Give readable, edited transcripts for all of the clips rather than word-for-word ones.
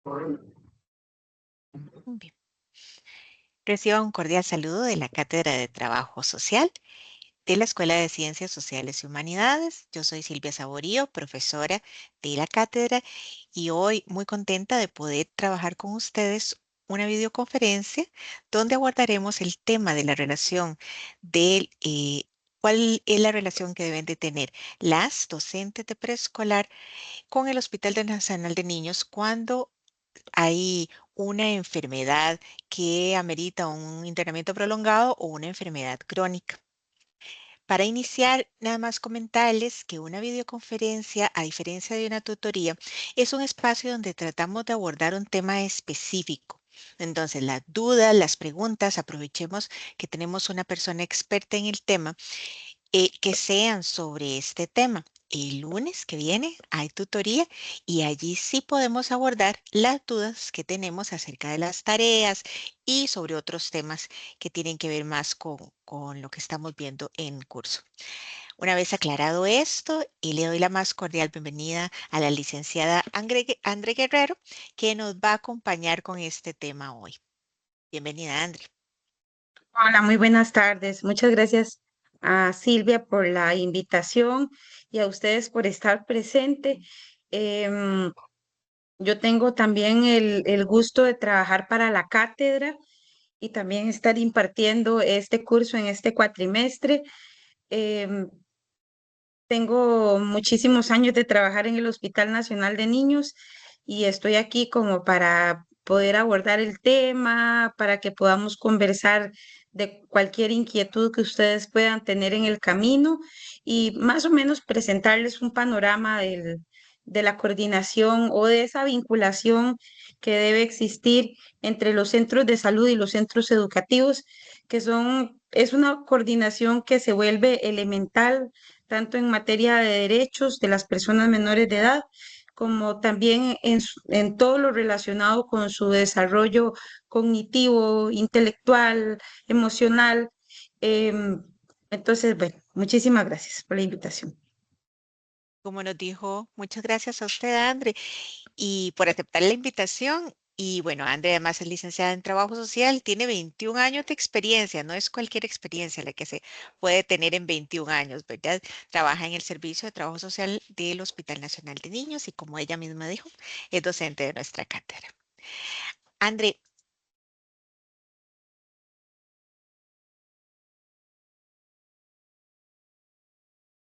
Bien. Reciba un cordial saludo de la Cátedra de Trabajo Social de la Escuela de Ciencias Sociales y Humanidades. Yo soy Silvia Saborío, profesora de la cátedra, y hoy muy contenta de poder trabajar con ustedes una videoconferencia donde abordaremos el tema de la relación de cuál es la relación que deben de tener las docentes de preescolar con el Hospital Nacional de Niños cuando hay una enfermedad que amerita un internamiento prolongado o una enfermedad crónica. Para iniciar, nada más comentarles que una videoconferencia, a diferencia de una tutoría, es un espacio donde tratamos de abordar un tema específico. Entonces, las dudas, las preguntas, aprovechemos que tenemos una persona experta en el tema que sean sobre este tema. El lunes que viene hay tutoría y allí sí podemos abordar las dudas que tenemos acerca de las tareas y sobre otros temas que tienen que ver más con lo que estamos viendo en curso. Una vez aclarado esto, y le doy la más cordial bienvenida a la licenciada Andre Guerrero, que nos va a acompañar con este tema hoy. Bienvenida, Andre. Hola, muy buenas tardes. Muchas gracias a Silvia por la invitación y a ustedes por estar presente. Em, yo tengo también el gusto de trabajar para la cátedra y también estar impartiendo este curso en este cuatrimestre. Em, Tengo muchísimos años de trabajar en el Hospital Nacional de Niños y estoy aquí como para poder abordar el tema, para que podamos conversar de cualquier inquietud que ustedes puedan tener en el camino y más o menos presentarles un panorama de la coordinación o de esa vinculación que debe existir entre los centros de salud y los centros educativos, es una coordinación que se vuelve elemental tanto en materia de derechos de las personas menores de edad, como también en todo lo relacionado con su desarrollo cognitivo, intelectual, emocional. Em, entonces, bueno, muchísimas gracias por la invitación. Como nos dijo, muchas gracias a usted, Andre, y por aceptar la invitación. Y bueno, Andre además es licenciada en Trabajo Social, tiene 21 años de experiencia, no es cualquier experiencia la que se puede tener en 21 años, ¿verdad? Trabaja en el Servicio de Trabajo Social del Hospital Nacional de Niños y como ella misma dijo, es docente de nuestra cátedra. Andre,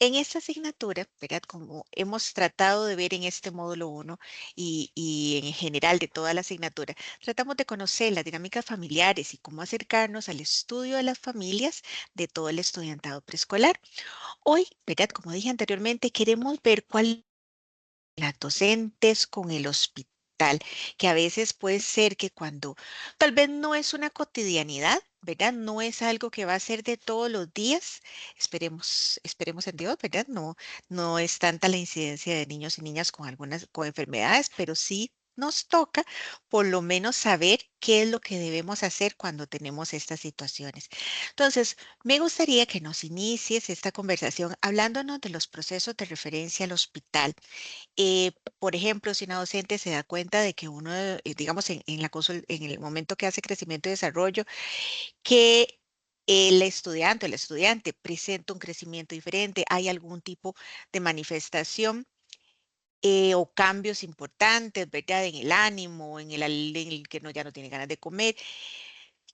en esta asignatura, ¿verdad? Como hemos tratado de ver en este módulo 1 y en general de toda la asignatura, tratamos de conocer las dinámicas familiares y cómo acercarnos al estudio de las familias de todo el estudiantado preescolar. Hoy, ¿verdad? Como dije anteriormente, queremos ver cuál las docentes con el hospital, que a veces puede ser que cuando tal vez no es una cotidianidad, ¿verdad? No es algo que va a ser de todos los días. Esperemos en Dios, ¿verdad? No, no es tanta la incidencia de niños y niñas con algunas con enfermedades, pero sí nos toca por lo menos saber qué es lo que debemos hacer cuando tenemos estas situaciones. Entonces, me gustaría que nos inicies esta conversación hablándonos de los procesos de referencia al hospital. Por ejemplo, si una docente se da cuenta de que uno, digamos, en en el momento que hace crecimiento y desarrollo, que el estudiante o el estudiante presenta un crecimiento diferente, hay algún tipo de manifestación o cambios importantes, ¿verdad? En el ánimo, en el que no, ya no tiene ganas de comer.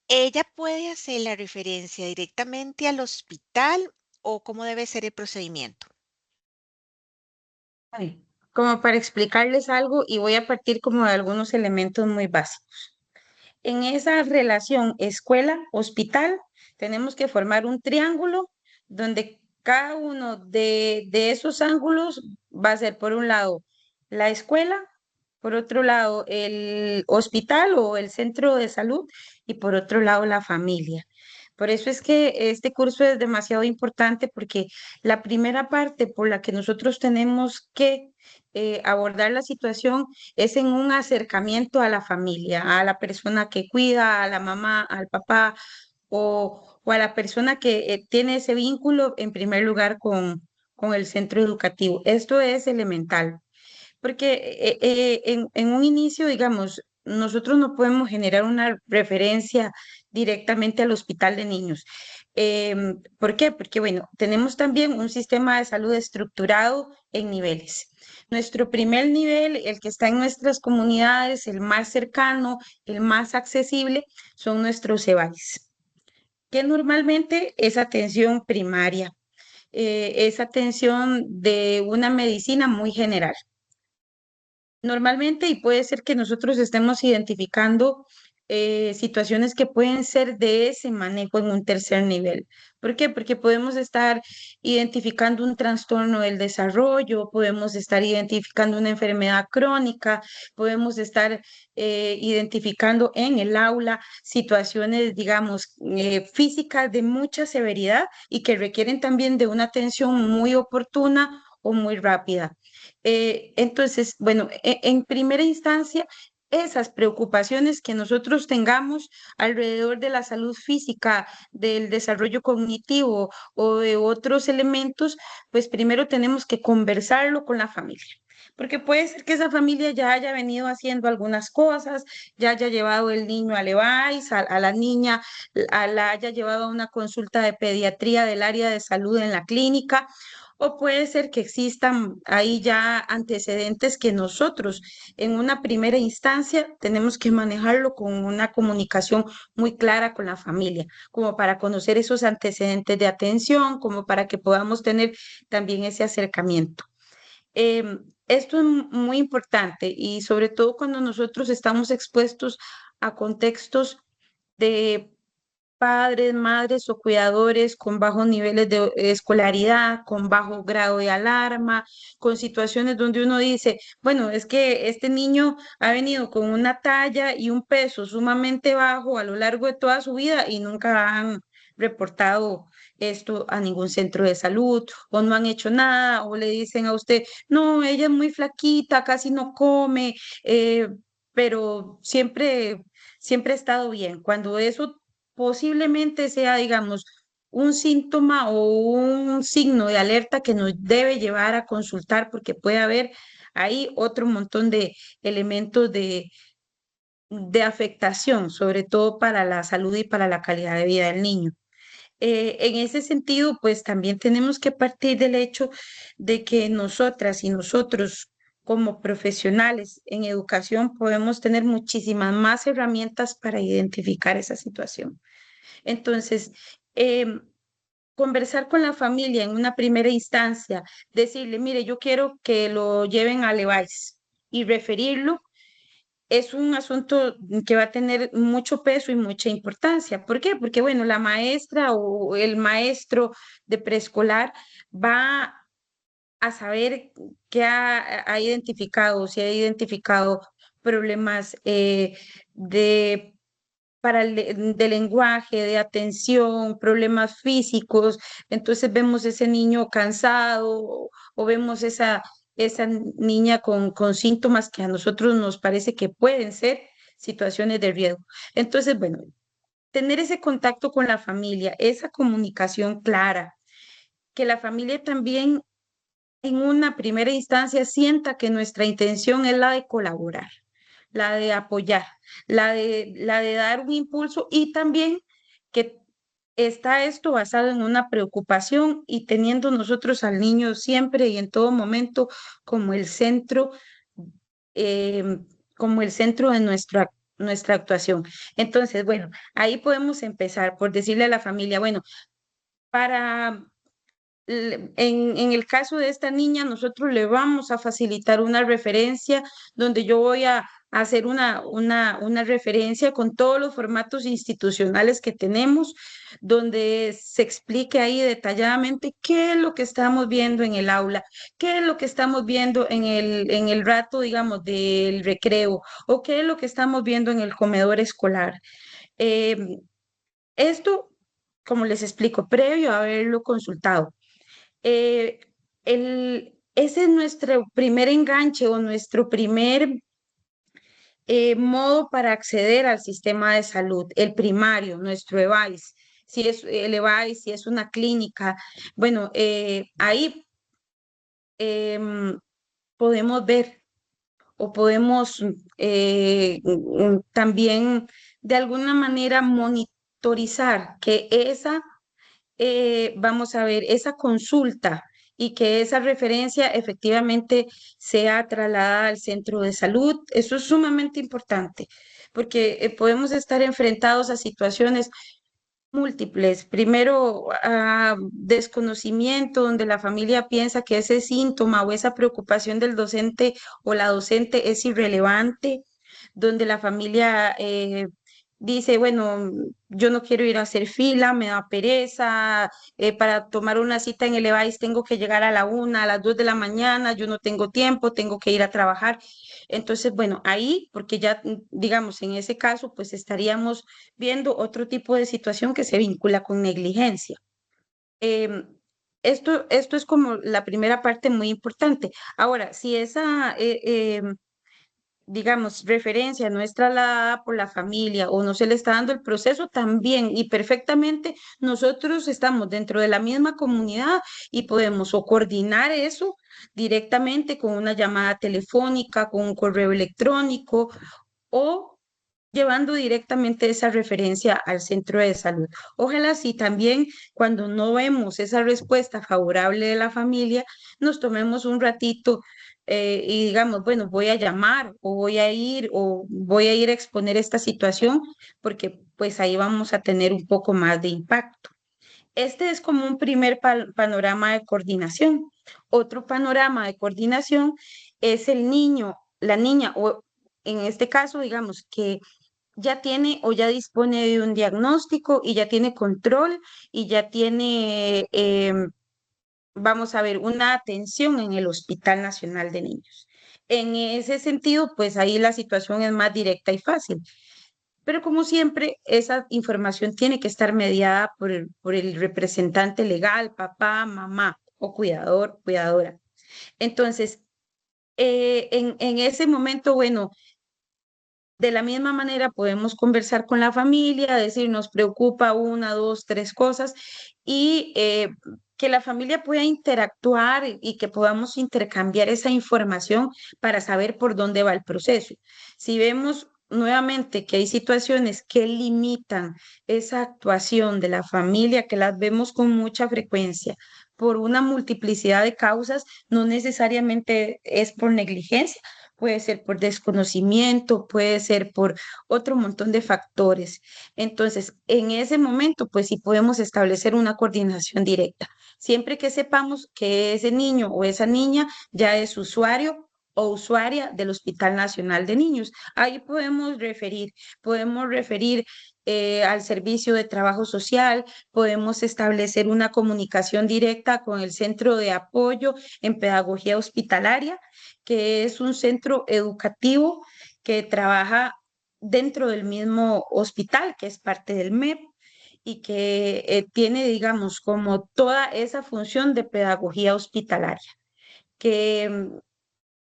¿Ella puede hacer la referencia directamente al hospital o cómo debe ser el procedimiento? Ay, como para explicarles algo y voy a partir como de algunos elementos muy básicos. En esa relación escuela-hospital tenemos que formar un triángulo donde cada uno de esos ángulos va a ser por un lado la escuela, por otro lado el hospital o el centro de salud y por otro lado la familia. Por eso es que este curso es demasiado importante porque la primera parte por la que nosotros tenemos que abordar la situación es en un acercamiento a la familia, a la persona que cuida, a la mamá, al papá o a la persona que tiene ese vínculo en primer lugar con el centro educativo. Esto es elemental. porque en un inicio, digamos, nosotros no podemos generar una referencia directamente al hospital de niños. ¿Por qué? Porque, bueno, tenemos también un sistema de salud estructurado en niveles. Nuestro primer nivel, el que está en nuestras comunidades, el más cercano, el más accesible, son nuestros EBAIS, que normalmente es atención primaria, es atención de una medicina muy general. Normalmente, y puede ser que nosotros estemos identificando situaciones que pueden ser de ese manejo en un tercer nivel. ¿Por qué? Porque podemos estar identificando un trastorno del desarrollo, podemos estar identificando una enfermedad crónica, podemos estar identificando en el aula situaciones, digamos, físicas de mucha severidad y que requieren también de una atención muy oportuna o muy rápida. Entonces, bueno, en primera instancia, esas preocupaciones que nosotros tengamos alrededor de la salud física, del desarrollo cognitivo o de otros elementos, pues primero tenemos que conversarlo con la familia. Porque puede ser que esa familia ya haya venido haciendo algunas cosas, ya haya llevado el niño al EVAIS, a la niña la haya llevado a una consulta de pediatría del área de salud en la clínica, o puede ser que existan ahí ya antecedentes que nosotros en una primera instancia tenemos que manejarlo con una comunicación muy clara con la familia, como para conocer esos antecedentes de atención, como para que podamos tener también ese acercamiento. Esto es muy importante y sobre todo cuando nosotros estamos expuestos a contextos de padres, madres o cuidadores con bajos niveles de escolaridad, con bajo grado de alarma, con situaciones donde uno dice, bueno, es que este niño ha venido con una talla y un peso sumamente bajo a lo largo de toda su vida y nunca han reportado esto a ningún centro de salud o no han hecho nada o le dicen a usted, no, ella es muy flaquita, casi no come, pero siempre ha estado bien. Cuando eso posiblemente sea, digamos, un síntoma o un signo de alerta que nos debe llevar a consultar porque puede haber ahí otro montón de elementos de afectación, sobre todo para la salud y para la calidad de vida del niño. En ese sentido, pues también tenemos que partir del hecho de que nosotras y nosotros como profesionales en educación podemos tener muchísimas más herramientas para identificar esa situación. Entonces, conversar con la familia en una primera instancia, decirle, mire, yo quiero que lo lleven a Levi's y referirlo, es un asunto que va a tener mucho peso y mucha importancia. ¿Por qué? Porque, bueno, la maestra o el maestro de preescolar va a saber qué ha identificado, si ha identificado problemas de de lenguaje, de atención, problemas físicos. Entonces vemos ese niño cansado o vemos esa niña con síntomas que a nosotros nos parece que pueden ser situaciones de riesgo. Entonces, bueno, tener ese contacto con la familia, esa comunicación clara, que la familia también en una primera instancia sienta que nuestra intención es la de colaborar, la de apoyar, la de dar un impulso y también que está esto basado en una preocupación y teniendo nosotros al niño siempre y en todo momento como el centro, como el centro de nuestra actuación. Entonces, bueno, ahí podemos empezar por decirle a la familia, bueno, para en el caso de esta niña, nosotros le vamos a facilitar una referencia donde yo voy a hacer una referencia con todos los formatos institucionales que tenemos, donde se explique ahí detalladamente qué es lo que estamos viendo en el aula, qué es lo que estamos viendo en el rato, digamos, del recreo, o qué es lo que estamos viendo en el comedor escolar. Eh, Esto, como les explico, previo a haberlo consultado. eh, Ese es nuestro primer enganche o nuestro primer modo para acceder al sistema de salud, el primario, nuestro EVAIS. Si es el EVAIS, si es una clínica, bueno, ahí em, podemos ver. o podemos también de alguna manera monitorizar que vamos a ver, esa consulta y que esa referencia efectivamente sea trasladada al centro de salud. Eso es sumamente importante porque podemos estar enfrentados a situaciones múltiples. Primero, desconocimiento, donde la familia piensa que ese síntoma o esa preocupación del docente o la docente es irrelevante, donde la familia dice, bueno, yo no quiero ir a hacer fila, me da pereza, para tomar una cita en el EVAIS tengo que llegar a la 1, a las 2 de la mañana, yo no tengo tiempo, tengo que ir a trabajar. Entonces, bueno, ahí, porque ya, digamos, en ese caso, pues estaríamos viendo otro tipo de situación que se vincula con negligencia. Em, esto es como la primera parte muy importante. Ahora, si esa, digamos, referencia no es trasladada por la familia o no se le está dando el proceso, también y perfectamente nosotros estamos dentro de la misma comunidad y podemos o coordinar eso directamente con una llamada telefónica, con un correo electrónico o llevando directamente esa referencia al centro de salud. Ojalá si también cuando no vemos esa respuesta favorable de la familia, nos tomemos un ratito y digamos, bueno, voy a llamar o voy a ir a exponer esta situación porque pues ahí vamos a tener un poco más de impacto. Este es como un primer panorama de coordinación. Otro panorama de coordinación es el niño, la niña, o en este caso, digamos que ya tiene o ya dispone de un diagnóstico y ya tiene control y ya tiene, vamos a ver, una atención en el Hospital Nacional de Niños. En ese sentido, pues ahí la situación es más directa y fácil. Pero como siempre, esa información tiene que estar mediada por el representante legal, papá, mamá o cuidador, cuidadora. Entonces, en ese momento, bueno, de la misma manera podemos conversar con la familia, decir, nos preocupa una, dos, tres cosas y que la familia pueda interactuar y que podamos intercambiar esa información para saber por dónde va el proceso. Si vemos nuevamente que hay situaciones que limitan esa actuación de la familia, que las vemos con mucha frecuencia por una multiplicidad de causas, no necesariamente es por negligencia, puede ser por desconocimiento, puede ser por otro montón de factores. Entonces, en ese momento, pues sí podemos establecer una coordinación directa, siempre que sepamos que ese niño o esa niña ya es usuario o usuaria del Hospital Nacional de Niños. Ahí podemos referir al servicio de trabajo social, podemos establecer una comunicación directa con el centro de apoyo en pedagogía hospitalaria, que es un centro educativo que trabaja dentro del mismo hospital, que es parte del MEP y que tiene, digamos, como toda esa función de pedagogía hospitalaria, que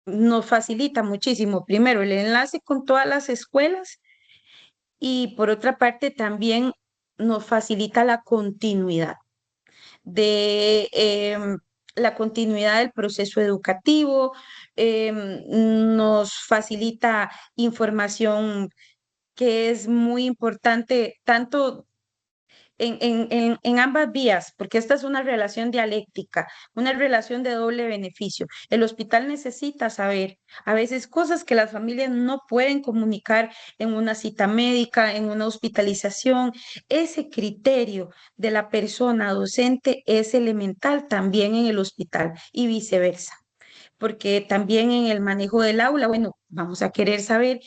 nos facilita muchísimo, primero, el enlace con todas las escuelas y por otra parte también nos facilita la continuidad del proceso educativo, nos facilita información que es muy importante, tanto en ambas vías, porque esta es una relación dialéctica, una relación de doble beneficio. El hospital necesita saber a veces cosas que las familias no pueden comunicar en una cita médica, en una hospitalización. Ese criterio de la persona docente es elemental también en el hospital y viceversa, porque también en el manejo del aula, bueno, vamos a querer saber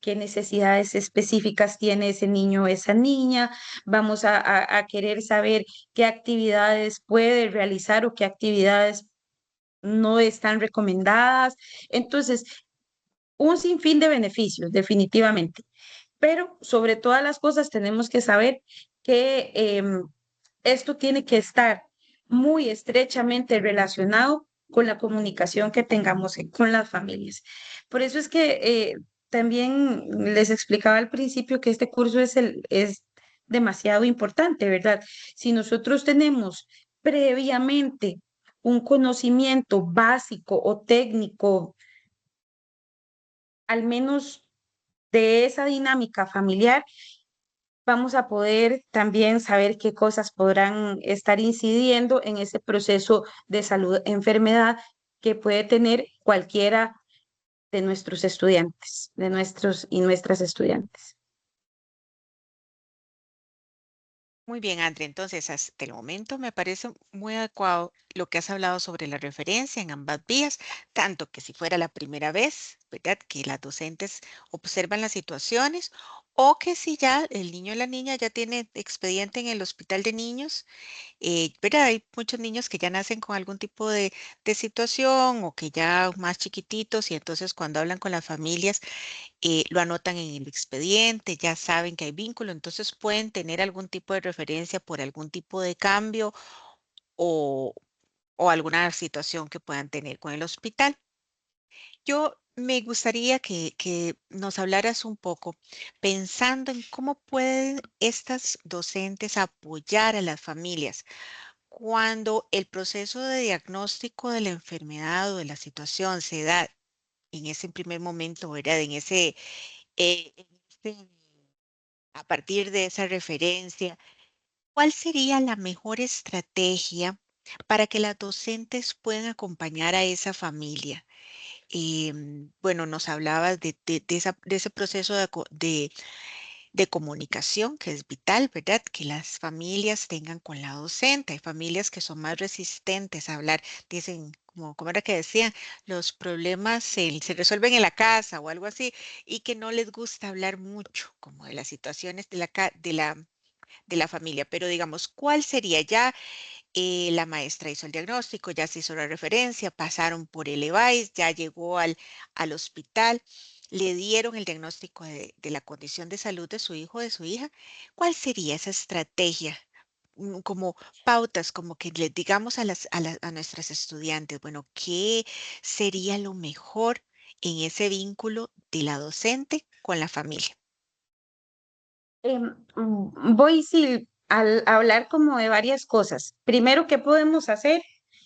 qué necesidades específicas tiene ese niño o esa niña, vamos a querer saber qué actividades puede realizar o qué actividades no están recomendadas. Entonces, un sinfín de beneficios, definitivamente. Pero sobre todas las cosas tenemos que saber que esto tiene que estar muy estrechamente relacionado con la comunicación que tengamos con las familias. Por eso es que también les explicaba al principio que este curso es demasiado importante, ¿verdad? Si nosotros tenemos previamente un conocimiento básico o técnico al menos de esa dinámica familiar, vamos a poder también saber qué cosas podrán estar incidiendo en ese proceso de salud, enfermedad que puede tener cualquiera de nuestros estudiantes, de nuestros y nuestras estudiantes. Muy bien, Andrea. Entonces, hasta el momento me parece muy adecuado lo que has hablado sobre la referencia en ambas vías, tanto que si fuera la primera vez, ¿verdad? Que las docentes observan las situaciones o que si ya el niño o la niña ya tiene expediente en el hospital de niños, ¿verdad? Hay muchos niños que ya nacen con algún tipo de situación o que ya más chiquititos y entonces cuando hablan con las familias lo anotan en el expediente, ya saben que hay vínculo, entonces pueden tener algún tipo de referencia por algún tipo de cambio o, o alguna situación que puedan tener con el hospital. Yo me gustaría que nos hablaras un poco pensando en cómo pueden estas docentes apoyar a las familias cuando el proceso de diagnóstico de la enfermedad o de la situación se da en ese primer momento, ¿verdad? En ese a partir de esa referencia, ¿cuál sería la mejor estrategia para que las docentes puedan acompañar a esa familia? Bueno, nos hablabas de ese proceso de comunicación que es vital, ¿verdad? Que las familias tengan con la docente. Hay familias que son más resistentes a hablar, dicen, como era que decían, los problemas se resuelven en la casa o algo así, y que no les gusta hablar mucho, como de las situaciones de la familia. Pero digamos, ¿cuál sería ya? La maestra hizo el diagnóstico, ya se hizo la referencia, pasaron por el EVAIS, ya llegó al hospital, le dieron el diagnóstico de la condición de salud de su hijo o de su hija. ¿Cuál sería esa estrategia? Como pautas, como que les digamos a nuestras estudiantes, bueno, ¿qué sería lo mejor en ese vínculo de la docente con la familia? Voy, sí, al hablar como de varias cosas. Primero, ¿qué podemos hacer?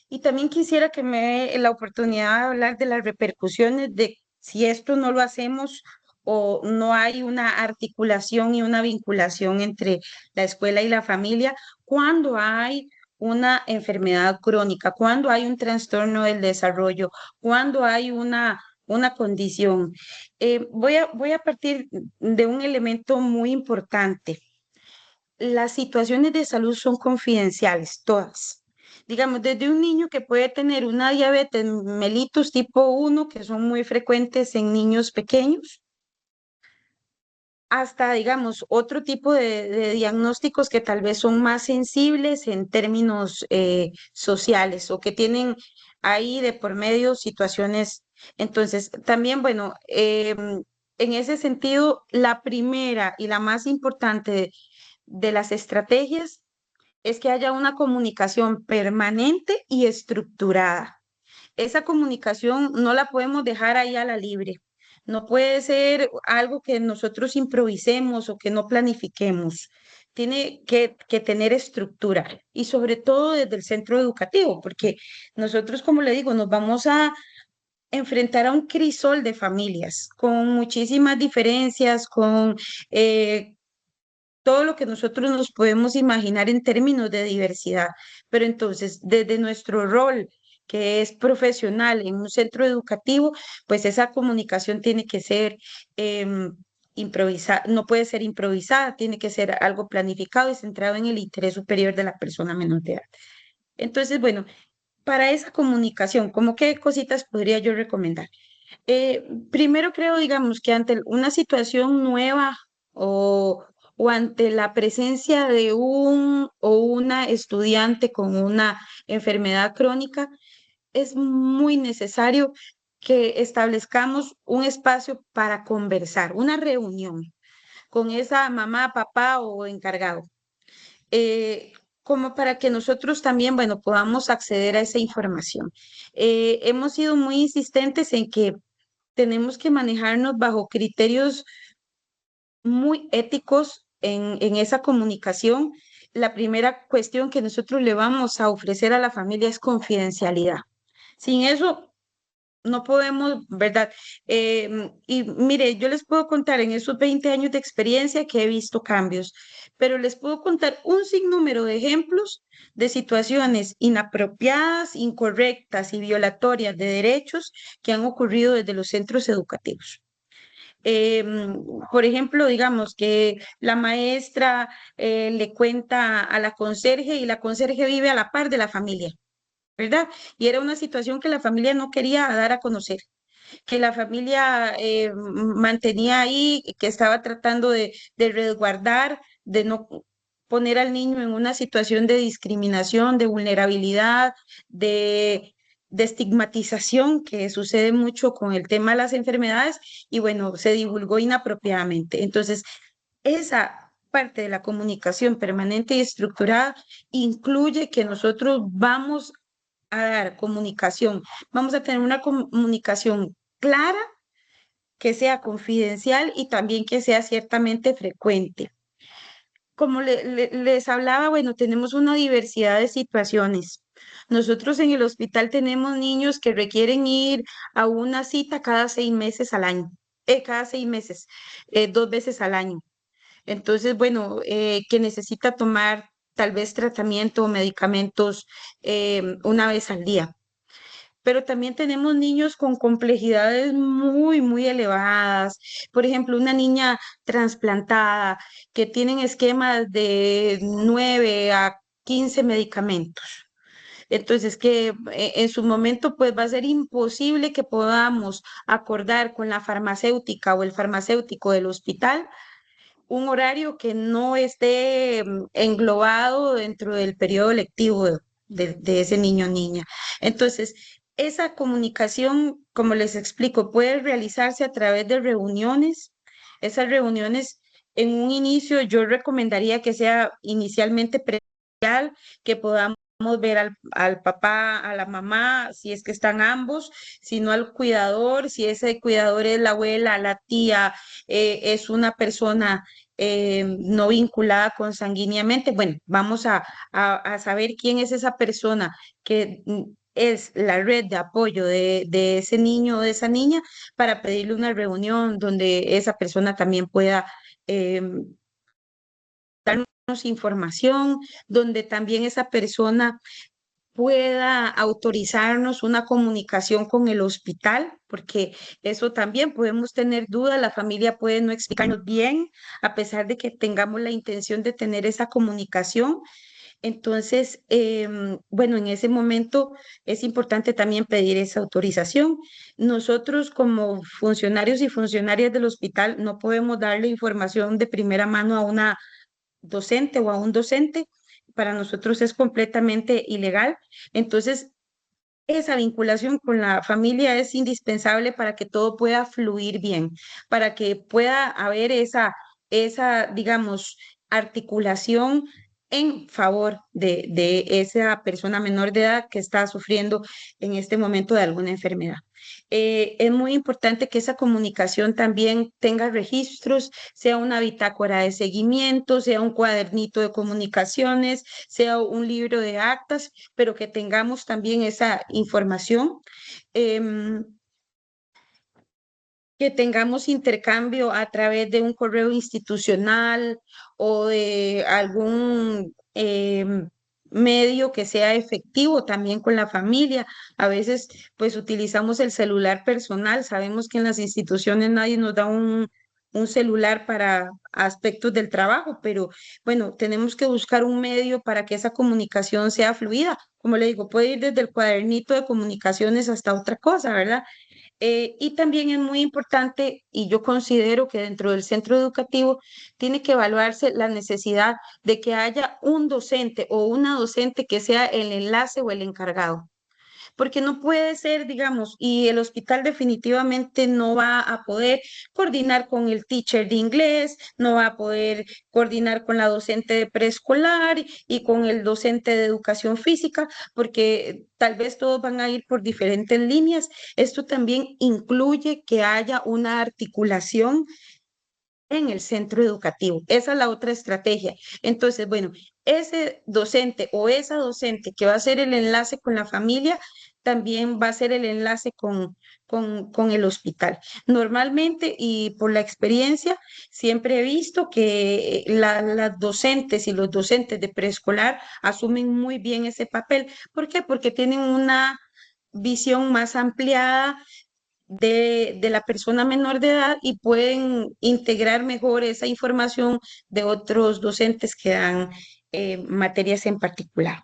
Y también quisiera que me dé la oportunidad de hablar de las repercusiones de si esto no lo hacemos o no hay una articulación y una vinculación entre la escuela y la familia cuando hay una enfermedad crónica, cuando hay un trastorno del desarrollo, cuando hay una condición. Voy a partir de un elemento muy importante. Las situaciones de salud son confidenciales, todas. Digamos, desde un niño que puede tener una diabetes mellitus tipo 1, que son muy frecuentes en niños pequeños, hasta, digamos, otro tipo de diagnósticos que tal vez son más sensibles en términos sociales o que tienen ahí de por medio situaciones. Entonces, también, bueno, en ese sentido, la primera y la más importante de las estrategias es que haya una comunicación permanente y estructurada. Esa comunicación no la podemos dejar ahí a la libre. No puede ser algo que nosotros improvisemos o que no planifiquemos. Tiene que tener estructura y sobre todo desde el centro educativo, porque nosotros, como le digo, nos vamos a enfrentar a un crisol de familias con muchísimas diferencias, con todo lo que nosotros nos podemos imaginar en términos de diversidad. Pero entonces, desde nuestro rol, que es profesional en un centro educativo, pues esa comunicación tiene que ser improvisada, no puede ser improvisada, tiene que ser algo planificado y centrado en el interés superior de la persona menor de edad. Entonces, bueno, para esa comunicación, ¿cómo qué cositas podría yo recomendar? Primero creo, digamos, que ante una situación nueva o ante la presencia de un o una estudiante con una enfermedad crónica, es muy necesario que establezcamos un espacio para conversar, una reunión con esa mamá, papá o encargado, como para que nosotros también, bueno, podamos acceder a esa información. Hemos sido muy insistentes en que tenemos que manejarnos bajo criterios muy éticos en esa comunicación. La primera cuestión que nosotros le vamos a ofrecer a la familia es confidencialidad. Sin eso, no podemos, ¿verdad? Y mire, yo les puedo contar en esos 20 años de experiencia que he visto cambios, pero les puedo contar un sinnúmero de ejemplos de situaciones inapropiadas, incorrectas y violatorias de derechos que han ocurrido desde los centros educativos. Por ejemplo, digamos que la maestra le cuenta a la conserje y la conserje vive a la par de la familia, ¿verdad? Y era una situación que la familia no quería dar a conocer, que la familia mantenía ahí, que estaba tratando de resguardar, de no poner al niño en una situación de discriminación, de vulnerabilidad, de, de estigmatización, que sucede mucho con el tema de las enfermedades, y bueno, se divulgó inapropiadamente. Entonces, esa parte de la comunicación permanente y estructurada incluye que nosotros vamos a dar comunicación, vamos a tener una comunicación clara, que sea confidencial y también que sea ciertamente frecuente. Como les hablaba, bueno, tenemos una diversidad de situaciones. Nosotros en el hospital tenemos niños que requieren ir a una cita cada 6 meses al año, cada 6 meses, 2 veces al año. Entonces, bueno, que necesita tomar tal vez tratamiento o medicamentos una vez al día. Pero también tenemos niños con complejidades muy, muy elevadas. Por ejemplo, una niña trasplantada que tienen esquemas de 9 a 15 medicamentos. Entonces, que en su momento pues va a ser imposible que podamos acordar con la farmacéutica o el farmacéutico del hospital un horario que no esté englobado dentro del periodo lectivo de ese niño o niña. Entonces, esa comunicación, como les explico, puede realizarse a través de reuniones. Esas reuniones, en un inicio, yo recomendaría que sea inicialmente presencial, que podamos ver al papá, a la mamá, si es que están ambos, si no al cuidador, si ese cuidador es la abuela, la tía, es una persona no vinculada consanguíneamente. Bueno, vamos a saber quién es esa persona que es la red de apoyo de ese niño o de esa niña para pedirle una reunión donde esa persona también pueda darnos información, donde también esa persona pueda autorizarnos una comunicación con el hospital, porque eso también podemos tener dudas, la familia puede no explicarnos bien, a pesar de que tengamos la intención de tener esa comunicación. Entonces, bueno, en ese momento es importante también pedir esa autorización. Nosotros como funcionarios y funcionarias del hospital no podemos darle información de primera mano a una docente o a un docente. Para nosotros es completamente ilegal. Entonces, esa vinculación con la familia es indispensable para que todo pueda fluir bien, para que pueda haber digamos, articulación en favor de esa persona menor de edad que está sufriendo en este momento de alguna enfermedad. Es muy importante que esa comunicación también tenga registros, sea una bitácora de seguimiento, sea un cuadernito de comunicaciones, sea un libro de actas, pero que tengamos también esa información. em, que tengamos intercambio a través de un correo institucional o de algún medio que sea efectivo también con la familia. A veces, pues utilizamos el celular personal. Sabemos que en las instituciones nadie nos da un celular para aspectos del trabajo, pero bueno, tenemos que buscar un medio para que esa comunicación sea fluida. Como le digo, puede ir desde el cuadernito de comunicaciones hasta otra cosa, ¿verdad? Y también es muy importante, y yo considero que dentro del centro educativo tiene que evaluarse la necesidad de que haya un docente o una docente que sea el enlace o el encargado, porque no puede ser, digamos, y el hospital definitivamente no va a poder coordinar con el teacher de inglés, no va a poder coordinar con la docente de preescolar y con el docente de educación física, porque tal vez todos van a ir por diferentes líneas. Esto también incluye que haya una articulación en el centro educativo. Esa es la otra estrategia. Entonces, bueno, ese docente o esa docente que va a hacer el enlace con la familia también va a ser el enlace con el hospital. Normalmente, y por la experiencia, siempre he visto que las docentes y los docentes de preescolar asumen muy bien ese papel. ¿Por qué? Porque tienen una visión más ampliada de la persona menor de edad y pueden integrar mejor esa información de otros docentes que dan materias en particular.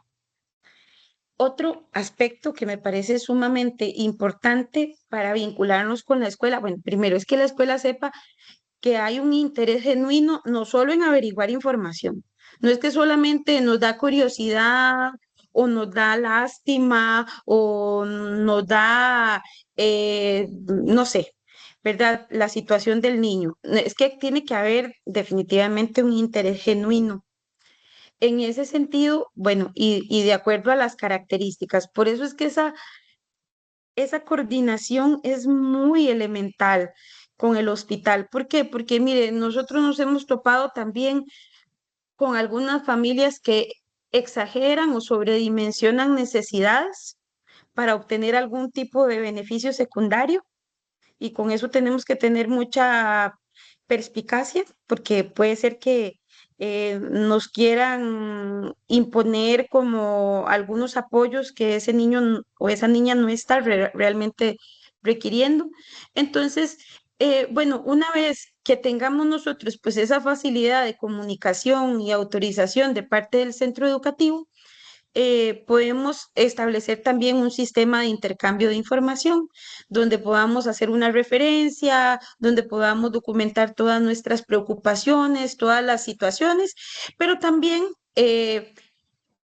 Otro aspecto que me parece sumamente importante para vincularnos con la escuela, bueno, primero es que la escuela sepa que hay un interés genuino no solo en averiguar información, no es que solamente nos da curiosidad o nos da lástima o nos da, no sé, ¿verdad? La situación del niño. Es que tiene que haber definitivamente un interés genuino. En ese sentido, bueno, y de acuerdo a las características, por eso es que esa coordinación es muy elemental con el hospital. ¿Por qué? Porque, mire, nosotros nos hemos topado también con algunas familias que exageran o sobredimensionan necesidades para obtener algún tipo de beneficio secundario y con eso tenemos que tener mucha perspicacia porque puede ser que nos quieran imponer como algunos apoyos que ese niño o esa niña no está realmente requiriendo. Entonces, bueno, una vez que tengamos nosotros pues esa facilidad de comunicación y autorización de parte del centro educativo, podemos establecer también un sistema de intercambio de información donde podamos hacer una referencia, donde podamos documentar todas nuestras preocupaciones, todas las situaciones, pero también en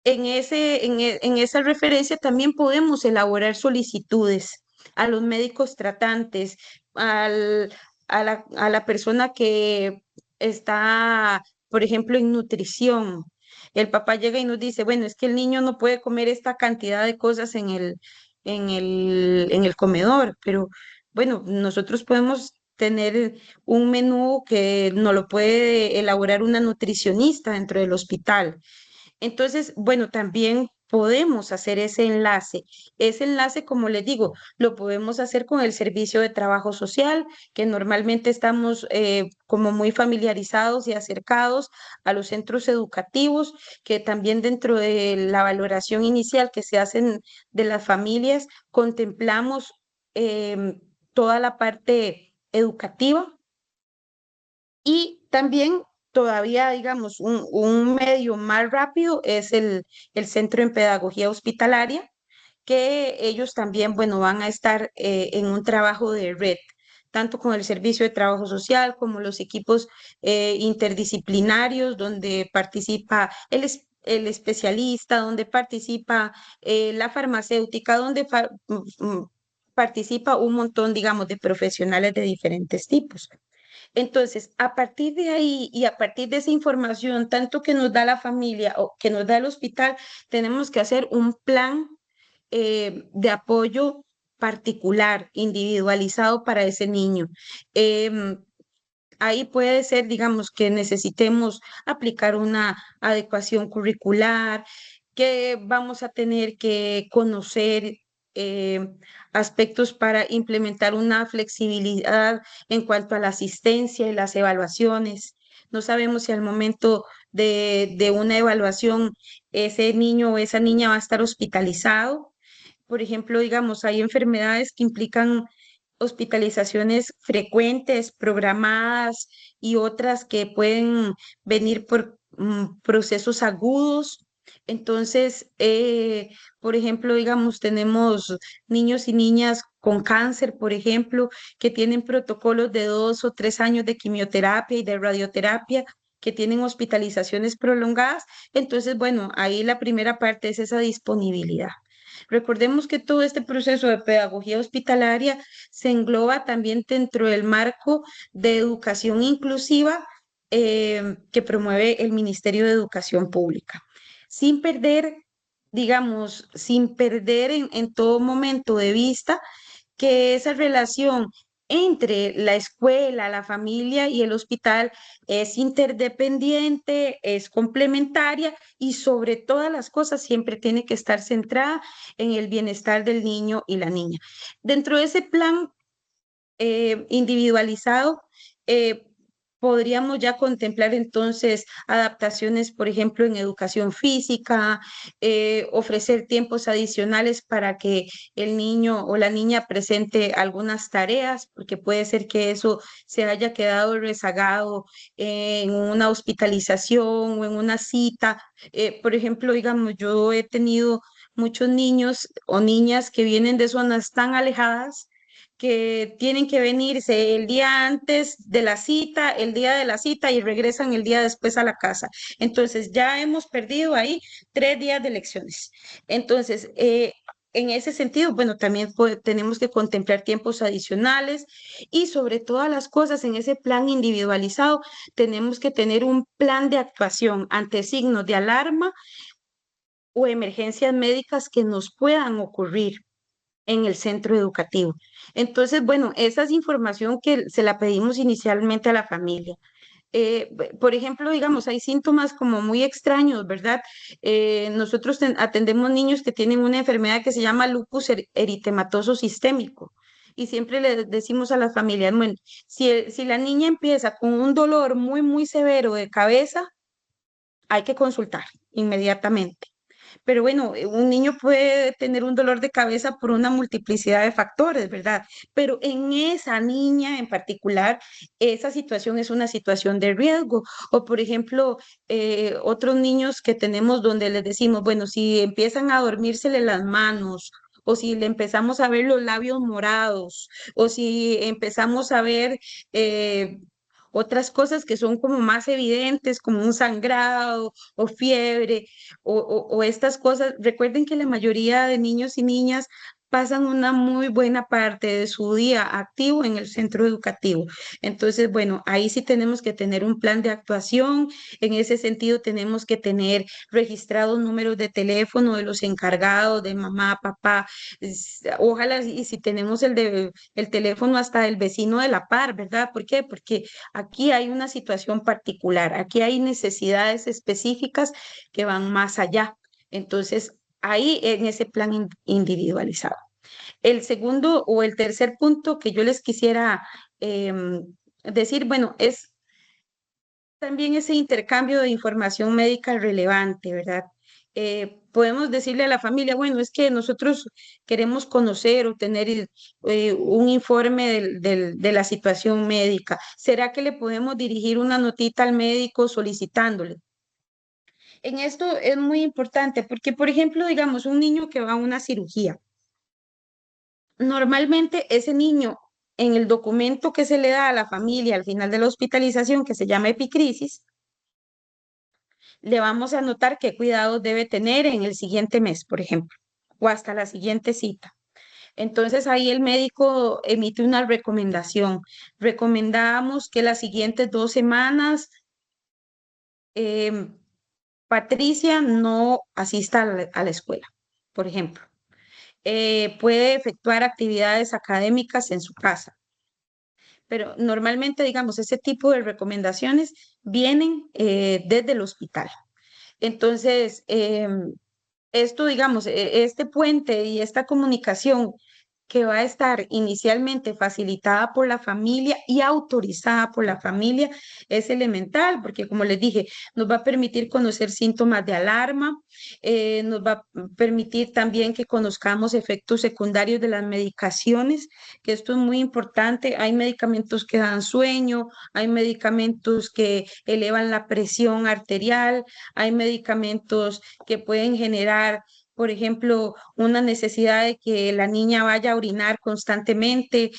esa referencia también podemos elaborar solicitudes a los médicos tratantes, al, a la persona que está, por ejemplo, en nutrición. El papá llega y nos dice, bueno, es que el niño no puede comer esta cantidad de cosas en el comedor, pero bueno, nosotros podemos tener un menú que nos lo puede elaborar una nutricionista dentro del hospital. Entonces, bueno, también podemos hacer ese enlace. Ese enlace, como les digo, lo podemos hacer con el servicio de trabajo social, que normalmente estamos como muy familiarizados y acercados a los centros educativos, que también dentro de la valoración inicial que se hacen de las familias, contemplamos toda la parte educativa y también todavía, digamos, un medio más rápido es el Centro en Pedagogía Hospitalaria, que ellos también, bueno, van a estar en un trabajo de red, tanto con el Servicio de Trabajo Social como los equipos interdisciplinarios, donde participa el especialista, donde participa la farmacéutica, donde participa un montón, digamos, de profesionales de diferentes tipos. Entonces, a partir de ahí y a partir de esa información, tanto que nos da la familia o que nos da el hospital, tenemos que hacer un plan de apoyo particular, individualizado para ese niño. Em, Ahí puede ser, digamos, que necesitemos aplicar una adecuación curricular, que vamos a tener que conocer eh, aspectos para implementar una flexibilidad en cuanto a la asistencia y las evaluaciones. No sabemos si al momento de una evaluación ese niño o esa niña va a estar hospitalizado. Por ejemplo, digamos, hay enfermedades que implican hospitalizaciones frecuentes, programadas y otras que pueden venir por procesos agudos. Entonces, por ejemplo, digamos, tenemos niños y niñas con cáncer, por ejemplo, que tienen protocolos de 2 o 3 años de quimioterapia y de radioterapia, que tienen hospitalizaciones prolongadas. Entonces, bueno, ahí la primera parte es esa disponibilidad. Recordemos que todo este proceso de pedagogía hospitalaria se engloba también dentro del marco de educación inclusiva que promueve el Ministerio de Educación Pública, sin perder, digamos, sin perder en todo momento de vista que esa relación entre la escuela, la familia y el hospital es interdependiente, es complementaria y sobre todas las cosas siempre tiene que estar centrada en el bienestar del niño y la niña. Dentro de ese plan individualizado, eh, podríamos ya contemplar entonces adaptaciones, por ejemplo, en educación física, ofrecer tiempos adicionales para que el niño o la niña presente algunas tareas, porque puede ser que eso se haya quedado rezagado en una hospitalización o en una cita. Por ejemplo, digamos, yo he tenido muchos niños o niñas que vienen de zonas tan alejadas que tienen que venirse el día antes de la cita, el día de la cita y regresan el día después a la casa. Entonces ya hemos perdido ahí 3 días de lecciones. Entonces, en ese sentido, bueno, también tenemos que contemplar tiempos adicionales y sobre todas las cosas en ese plan individualizado, tenemos que tener un plan de actuación ante signos de alarma o emergencias médicas que nos puedan ocurrir en el centro educativo. Entonces, bueno, esa es información que se la pedimos inicialmente a la familia. Por ejemplo, digamos, hay síntomas como muy extraños, ¿verdad? Nosotros atendemos niños que tienen una enfermedad que se llama lupus eritematoso sistémico. Y siempre le decimos a las familias, bueno, si la niña empieza con un dolor muy, muy severo de cabeza, hay que consultar inmediatamente. Pero bueno, un niño puede tener un dolor de cabeza por una multiplicidad de factores, ¿verdad? Pero en esa niña en particular, esa situación es una situación de riesgo. O por ejemplo, otros niños que tenemos donde les decimos, bueno, si empiezan a dormírsele las manos. O si le empezamos a ver los labios morados, o si empezamos a ver otras cosas que son como más evidentes, como un sangrado o fiebre, o estas cosas. Recuerden que la mayoría de niños y niñas pasan una muy buena parte de su día activo en el centro educativo. Entonces, bueno, ahí sí tenemos que tener un plan de actuación. En ese sentido, tenemos que tener registrados números de teléfono de los encargados, de mamá, papá. Ojalá, y si tenemos el teléfono hasta del vecino de la par, ¿verdad? ¿Por qué? Porque aquí hay una situación particular, aquí hay necesidades específicas que van más allá. Entonces, ahí en ese plan individualizado. El segundo o el tercer punto que yo les quisiera decir, bueno, es también ese intercambio de información médica relevante, ¿verdad? Podemos decirle a la familia, bueno, es que nosotros queremos conocer o tener un informe de la situación médica. ¿Será que le podemos dirigir una notita al médico solicitándole? En esto es muy importante porque, por ejemplo, digamos, un niño que va a una cirugía, normalmente ese niño en el documento que se le da a la familia al final de la hospitalización, que se llama epicrisis, le vamos a anotar qué cuidados debe tener en el siguiente mes, por ejemplo, o hasta la siguiente cita. Entonces ahí el médico emite una recomendación. Recomendamos que las siguientes 2 semanas em, Patricia no asista a la escuela, por ejemplo. Puede efectuar actividades académicas en su casa, pero normalmente, digamos, ese tipo de recomendaciones vienen desde el hospital. Entonces, esto, digamos, este puente y esta comunicación que va a estar inicialmente facilitada por la familia y autorizada por la familia es elemental, porque como les dije, nos va a permitir conocer síntomas de alarma, nos va a permitir también que conozcamos efectos secundarios de las medicaciones, que esto es muy importante. Hay medicamentos que dan sueño, hay medicamentos que elevan la presión arterial, hay medicamentos que pueden generar, por ejemplo, una necesidad de que la niña vaya a orinar constantemente.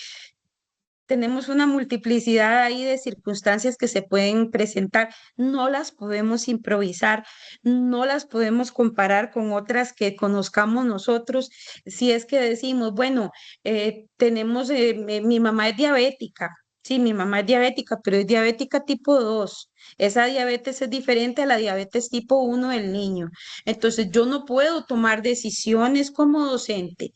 Tenemos una multiplicidad ahí de circunstancias que se pueden presentar. No las podemos improvisar, no las podemos comparar con otras que conozcamos nosotros. Si es que decimos, bueno, mi mamá es diabética. Sí, mi mamá es diabética, pero es diabética tipo 2. Esa diabetes es diferente a la diabetes tipo 1 del niño. Entonces, yo no puedo tomar decisiones como docente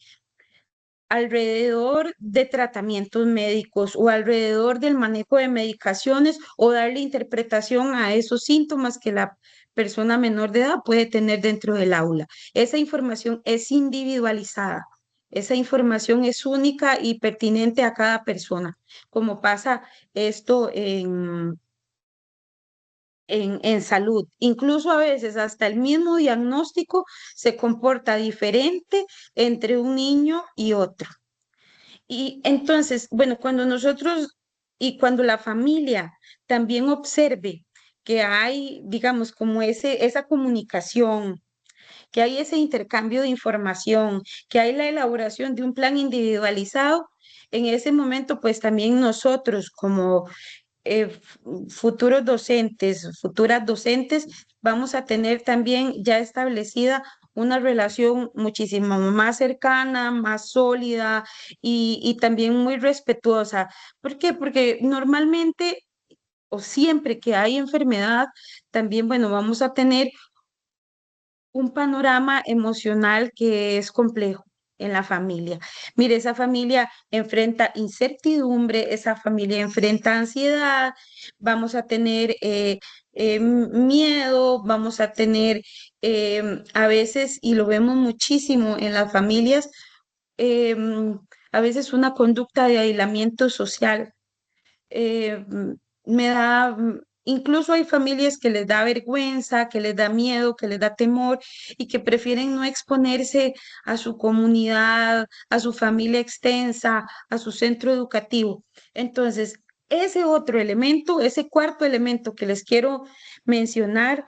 alrededor de tratamientos médicos o alrededor del manejo de medicaciones o darle interpretación a esos síntomas que la persona menor de edad puede tener dentro del aula. Esa información es individualizada. Esa información es única y pertinente a cada persona, como pasa esto en salud. Incluso a veces hasta el mismo diagnóstico se comporta diferente entre un niño y otro. Y entonces, bueno, cuando nosotros y cuando la familia también observe que hay, digamos, como esa comunicación, que hay ese intercambio de información, que hay la elaboración de un plan individualizado, en ese momento, pues también nosotros como futuros docentes, futuras docentes, vamos a tener también ya establecida una relación muchísimo más cercana, más sólida y también muy respetuosa. ¿Por qué? Porque normalmente o siempre que hay enfermedad, también, bueno, vamos a tener un panorama emocional que es complejo en la familia. Mire, esa familia enfrenta incertidumbre, esa familia enfrenta ansiedad, vamos a tener miedo, vamos a tener a veces, y lo vemos muchísimo en las familias, a veces una conducta de aislamiento social me da, incluso hay familias que les da vergüenza, que les da miedo, que les da temor y que prefieren no exponerse a su comunidad, a su familia extensa, a su centro educativo. Entonces, ese otro elemento, ese cuarto elemento que les quiero mencionar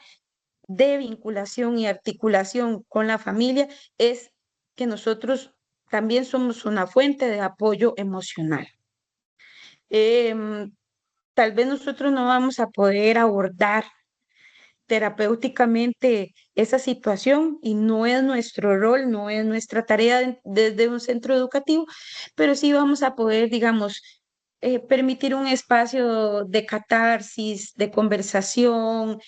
de vinculación y articulación con la familia es que nosotros también somos una fuente de apoyo emocional. Em, Tal vez nosotros no vamos a poder abordar terapéuticamente esa situación y no es nuestro rol, no es nuestra tarea desde un centro educativo, pero sí vamos a poder, digamos, permitir un espacio de catarsis, de conversación,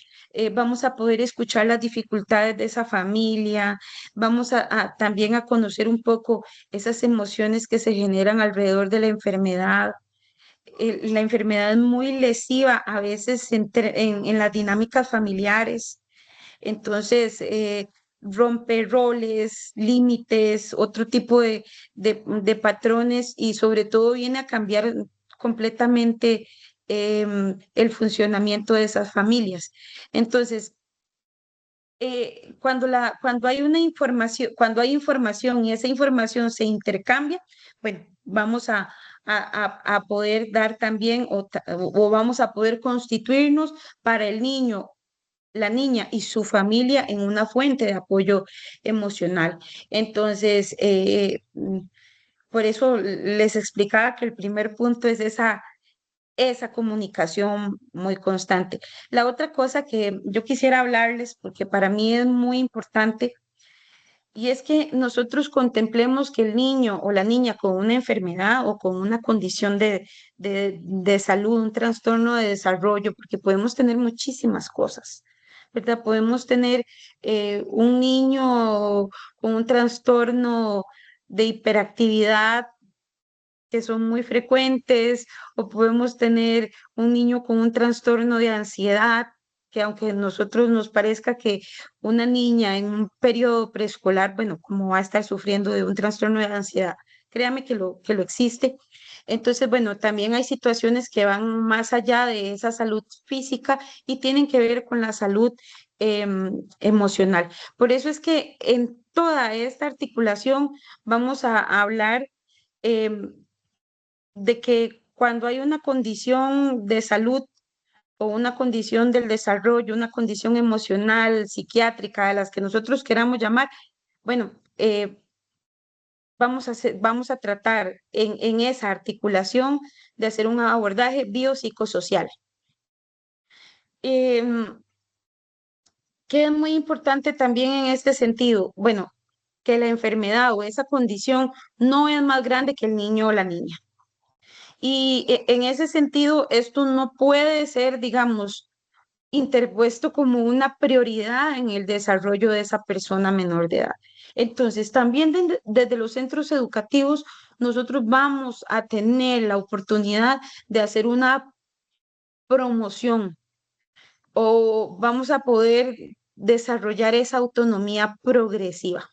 vamos a poder escuchar las dificultades de esa familia, vamos también a conocer un poco esas emociones que se generan alrededor de la enfermedad. La enfermedad es muy lesiva a veces en las dinámicas familiares. Entonces, rompe roles, límites, otro tipo de patrones y sobre todo viene a cambiar completamente el funcionamiento de esas familias. Entonces, cuando hay información y esa información se intercambia, bueno, vamos a poder dar también o vamos a poder constituirnos para el niño, la niña y su familia en una fuente de apoyo emocional. Entonces, por eso les explicaba que el primer punto es esa comunicación muy constante. La otra cosa que yo quisiera hablarles, porque para mí es muy importante, y es que nosotros contemplemos que el niño o la niña con una enfermedad o con una condición de salud, un trastorno de desarrollo, porque podemos tener muchísimas cosas, ¿verdad? Podemos tener un niño con un trastorno de hiperactividad que son muy frecuentes, o podemos tener un niño con un trastorno de ansiedad, que aunque a nosotros nos parezca que una niña en un periodo preescolar, bueno, ¿cómo va a estar sufriendo de un trastorno de ansiedad? Créame que lo existe. Entonces, bueno, también hay situaciones que van más allá de esa salud física y tienen que ver con la salud emocional. Por eso es que en toda esta articulación vamos a hablar em, de que cuando hay una condición de salud o una condición del desarrollo, una condición emocional, psiquiátrica, a las que nosotros queramos llamar, bueno, vamos a tratar en esa articulación de hacer un abordaje biopsicosocial. Em, ¿Qué es muy importante también en este sentido? Bueno, que la enfermedad o esa condición no es más grande que el niño o la niña. Y en ese sentido, esto no puede ser, digamos, interpuesto como una prioridad en el desarrollo de esa persona menor de edad. Entonces, también desde los centros educativos, nosotros vamos a tener la oportunidad de hacer una promoción o vamos a poder desarrollar esa autonomía progresiva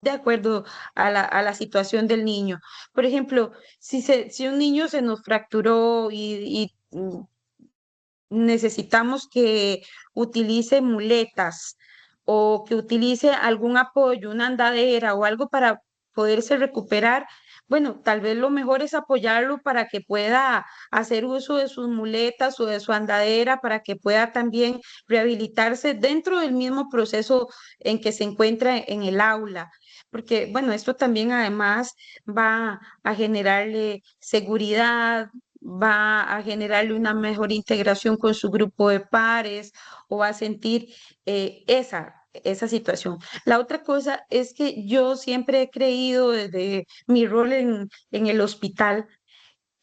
de acuerdo a la situación del niño. Por ejemplo, si un niño se nos fracturó y necesitamos que utilice muletas o que utilice algún apoyo, una andadera o algo para poderse recuperar. Bueno, tal vez lo mejor es apoyarlo para que pueda hacer uso de sus muletas o de su andadera, para que pueda también rehabilitarse dentro del mismo proceso en que se encuentra en el aula. Porque, bueno, esto también además va a generarle seguridad, va a generarle una mejor integración con su grupo de pares o va a sentir esa situación. La otra cosa es que yo siempre he creído desde mi rol en el hospital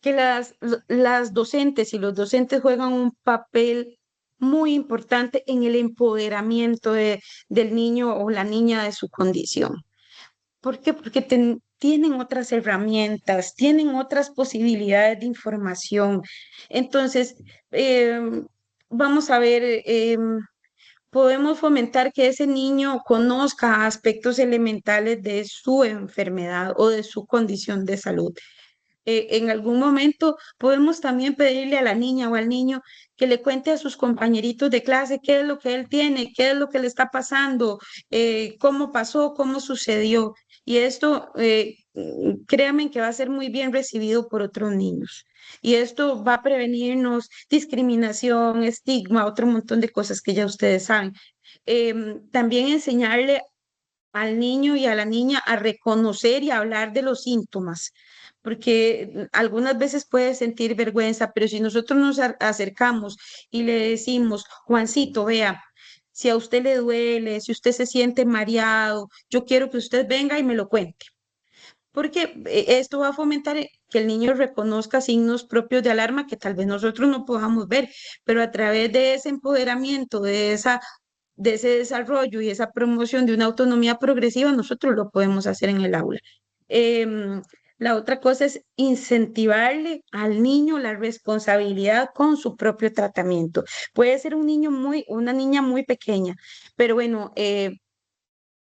que las docentes y los docentes juegan un papel muy importante en el empoderamiento del niño o la niña de su condición. ¿Por qué? Porque tienen otras herramientas, tienen otras posibilidades de información. Entonces, vamos a ver, podemos fomentar que ese niño conozca aspectos elementales de su enfermedad o de su condición de salud. En algún momento podemos también pedirle a la niña o al niño que le cuente a sus compañeritos de clase qué es lo que él tiene, qué es lo que le está pasando, cómo pasó, cómo sucedió. Y esto, créanme que va a ser muy bien recibido por otros niños. Y esto va a prevenirnos discriminación, estigma, otro montón de cosas que ya ustedes saben. También enseñarle al niño y a la niña a reconocer y a hablar de los síntomas, porque algunas veces puede sentir vergüenza, pero si nosotros nos acercamos y le decimos, Juancito, vea, si a usted le duele, si usted se siente mareado, yo quiero que usted venga y me lo cuente. Porque esto va a fomentar que el niño reconozca signos propios de alarma que tal vez nosotros no podamos ver, pero a través de ese empoderamiento, de ese desarrollo y esa promoción de una autonomía progresiva, nosotros lo podemos hacer en el aula. Em, la otra cosa es incentivarle al niño la responsabilidad con su propio tratamiento. Puede ser un niño una niña muy pequeña, pero bueno,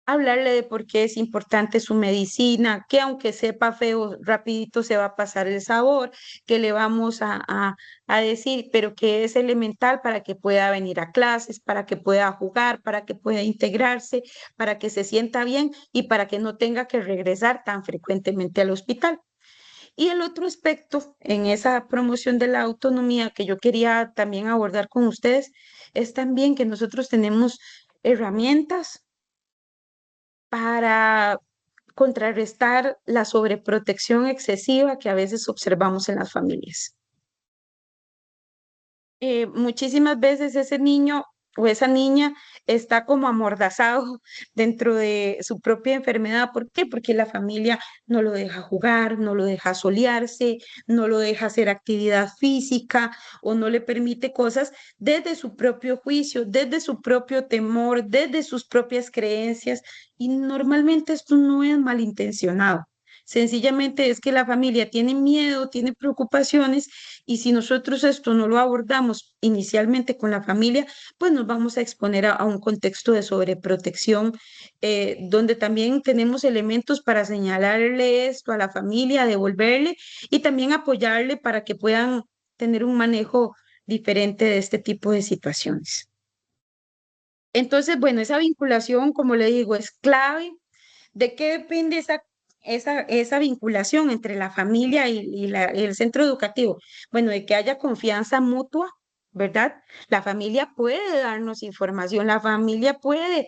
hablarle de por qué es importante su medicina, que aunque sepa feo, rapidito se va a pasar el sabor, que le vamos a decir, pero que es elemental para que pueda venir a clases, para que pueda jugar, para que pueda integrarse, para que se sienta bien y para que no tenga que regresar tan frecuentemente al hospital. Y el otro aspecto en esa promoción de la autonomía que yo quería también abordar con ustedes es también que nosotros tenemos herramientas para contrarrestar la sobreprotección excesiva que a veces observamos en las familias. Muchísimas veces ese niño o esa niña está como amordazado dentro de su propia enfermedad. ¿Por qué? Porque la familia no lo deja jugar, no lo deja solearse, no lo deja hacer actividad física o no le permite cosas desde su propio juicio, desde su propio temor, desde sus propias creencias. Y normalmente esto no es malintencionado. Sencillamente es que la familia tiene miedo, tiene preocupaciones y si nosotros esto no lo abordamos inicialmente con la familia, pues nos vamos a exponer a un contexto de sobreprotección, donde también tenemos elementos para señalarle esto a la familia, devolverle y también apoyarle para que puedan tener un manejo diferente de este tipo de situaciones. Entonces, bueno, esa vinculación, como le digo, es clave. ¿De qué depende esa vinculación entre la familia y el centro educativo? Bueno, de que haya confianza mutua, ¿verdad? La familia puede darnos información, la familia puede,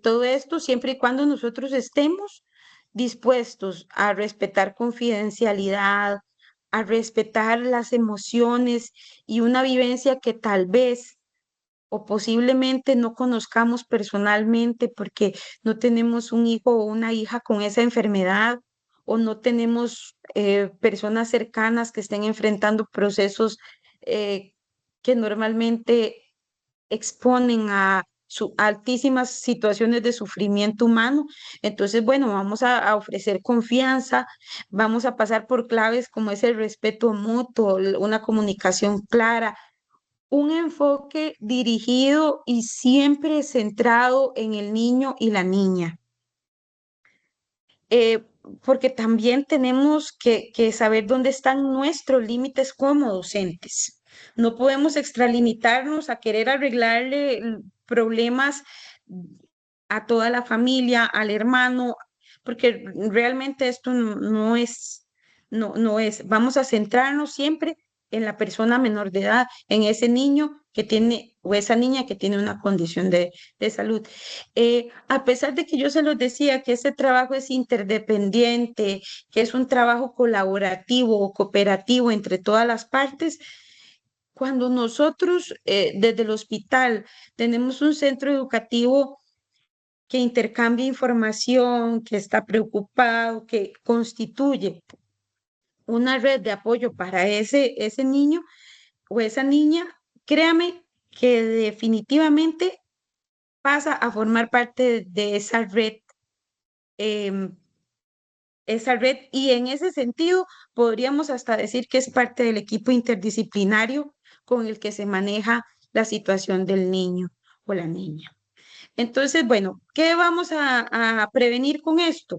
todo esto siempre y cuando nosotros estemos dispuestos a respetar confidencialidad, a respetar las emociones y una vivencia que tal vez o posiblemente no conozcamos personalmente porque no tenemos un hijo o una hija con esa enfermedad o no tenemos personas cercanas que estén enfrentando procesos eh, que normalmente exponen altísimas situaciones de sufrimiento humano. Entonces, bueno, vamos a ofrecer confianza, vamos a pasar por claves como es el respeto mutuo, una comunicación clara, un enfoque dirigido y siempre centrado en el niño y la niña. Eh, Porque también tenemos que saber dónde están nuestros límites como docentes. No podemos extralimitarnos a querer arreglarle problemas a toda la familia, al hermano, porque realmente esto no es, no es. Vamos a centrarnos siempre en la persona menor de edad, en ese niño que tiene o esa niña que tiene una condición de salud. A pesar de que yo se los decía que este trabajo es interdependiente, que es un trabajo colaborativo o cooperativo entre todas las partes, cuando nosotros desde el hospital tenemos un centro educativo que intercambia información, que está preocupado, que constituye una red de apoyo para ese niño o esa niña, créame que definitivamente pasa a formar parte de em, esa red y en ese sentido podríamos hasta decir que es parte del equipo interdisciplinario con el que se maneja la situación del niño o la niña. Entonces, bueno, ¿qué vamos a prevenir con esto?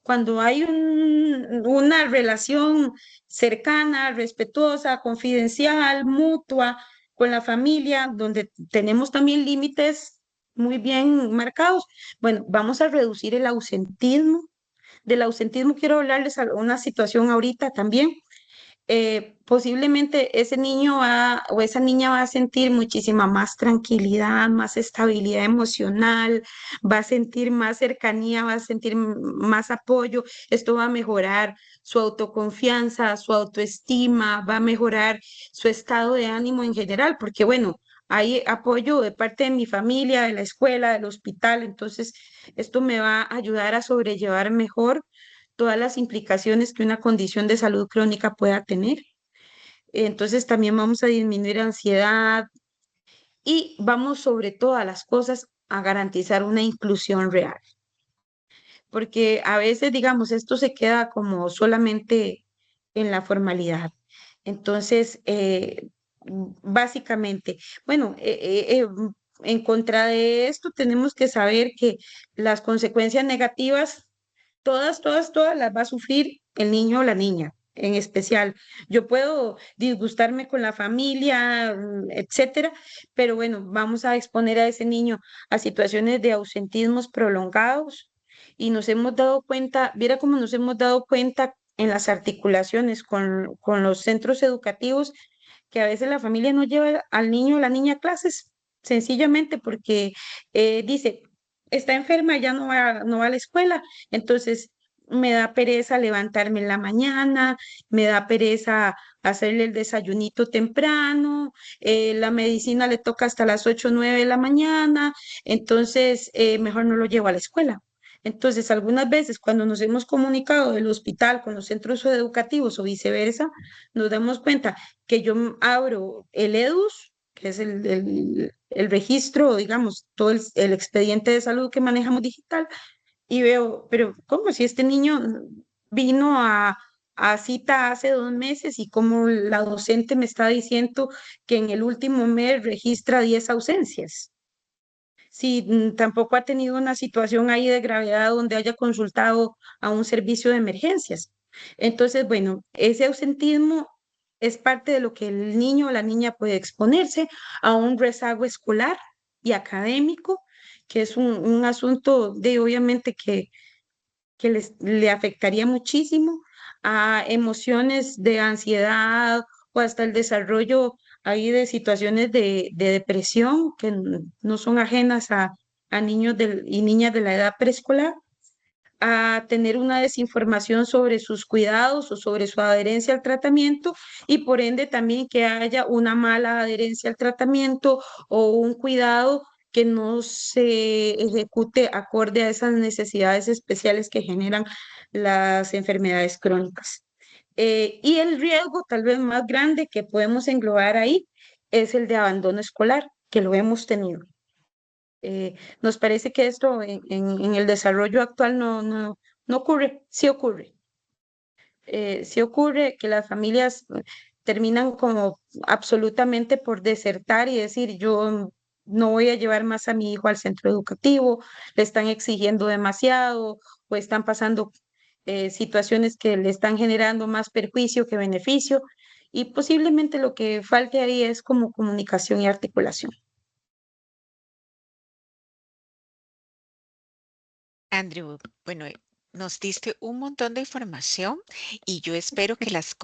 Cuando hay una relación cercana, respetuosa, confidencial, mutua con la familia, donde tenemos también límites muy bien marcados, bueno, vamos a reducir el ausentismo. Del ausentismo quiero hablarles de una situación ahorita también. Posiblemente ese niño o esa niña va a sentir muchísima más tranquilidad, más estabilidad emocional, va a sentir más cercanía, va a sentir más apoyo. Esto va a mejorar su autoconfianza, su autoestima, va a mejorar su estado de ánimo en general, porque bueno, hay apoyo de parte de mi familia, de la escuela, del hospital, entonces esto me va a ayudar a sobrellevar mejor todas las implicaciones que una condición de salud crónica pueda tener. Entonces también vamos a disminuir ansiedad y vamos sobre todas las cosas a garantizar una inclusión real, porque a veces, digamos, esto se queda como solamente en la formalidad. Entonces, básicamente, bueno, en contra de esto tenemos que saber que las consecuencias negativas todas las va a sufrir el niño o la niña en especial. Yo puedo disgustarme con la familia, etcétera, pero bueno, vamos a exponer a ese niño a situaciones de ausentismos prolongados y nos hemos dado cuenta, viera cómo nos hemos dado cuenta en las articulaciones con los centros educativos que a veces la familia no lleva al niño o la niña a clases, sencillamente porque dice, está enferma, ya no va a la escuela, entonces me da pereza levantarme en la mañana, me da pereza hacerle el desayunito temprano, la medicina le toca hasta las 8 o 9 de la mañana, entonces mejor no lo llevo a la escuela. Entonces, algunas veces cuando nos hemos comunicado del hospital con los centros educativos o viceversa, nos damos cuenta que yo abro el EDUS, que es el registro, digamos, todo el expediente de salud que manejamos digital, y veo, pero ¿cómo si este niño vino a cita hace 2 meses y como la docente me está diciendo que en el último mes registra 10 ausencias? Si tampoco ha tenido una situación ahí de gravedad donde haya consultado a un servicio de emergencias. Entonces, bueno, ese ausentismo es parte de lo que el niño o la niña puede exponerse a un rezago escolar y académico, que es un asunto de obviamente que le afectaría muchísimo a emociones de ansiedad o hasta el desarrollo ahí de situaciones de depresión que no son ajenas a niños y niñas de la edad preescolar, a tener una desinformación sobre sus cuidados o sobre su adherencia al tratamiento y por ende también que haya una mala adherencia al tratamiento o un cuidado que no se ejecute acorde a esas necesidades especiales que generan las enfermedades crónicas. Y el riesgo tal vez más grande que podemos englobar ahí es el de abandono escolar, que lo hemos tenido. Nos parece que esto en el desarrollo actual no ocurre, sí ocurre. Sí ocurre que las familias terminan como absolutamente por desertar y decir, yo no voy a llevar más a mi hijo al centro educativo, le están exigiendo demasiado o están pasando situaciones que le están generando más perjuicio que beneficio y posiblemente lo que falte ahí es como comunicación y articulación. Andrew, bueno, nos diste un montón de información y yo espero que las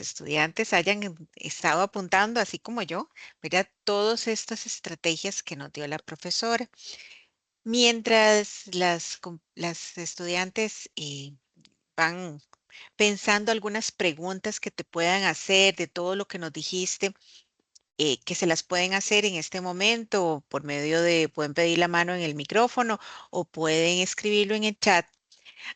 estudiantes hayan estado apuntando, así como yo, ¿verdad? Todas estas estrategias que nos dio la profesora. Mientras las estudiantes van pensando algunas preguntas que te puedan hacer de todo lo que nos dijiste, que se las pueden hacer en este momento por medio pueden pedir la mano en el micrófono o pueden escribirlo en el chat.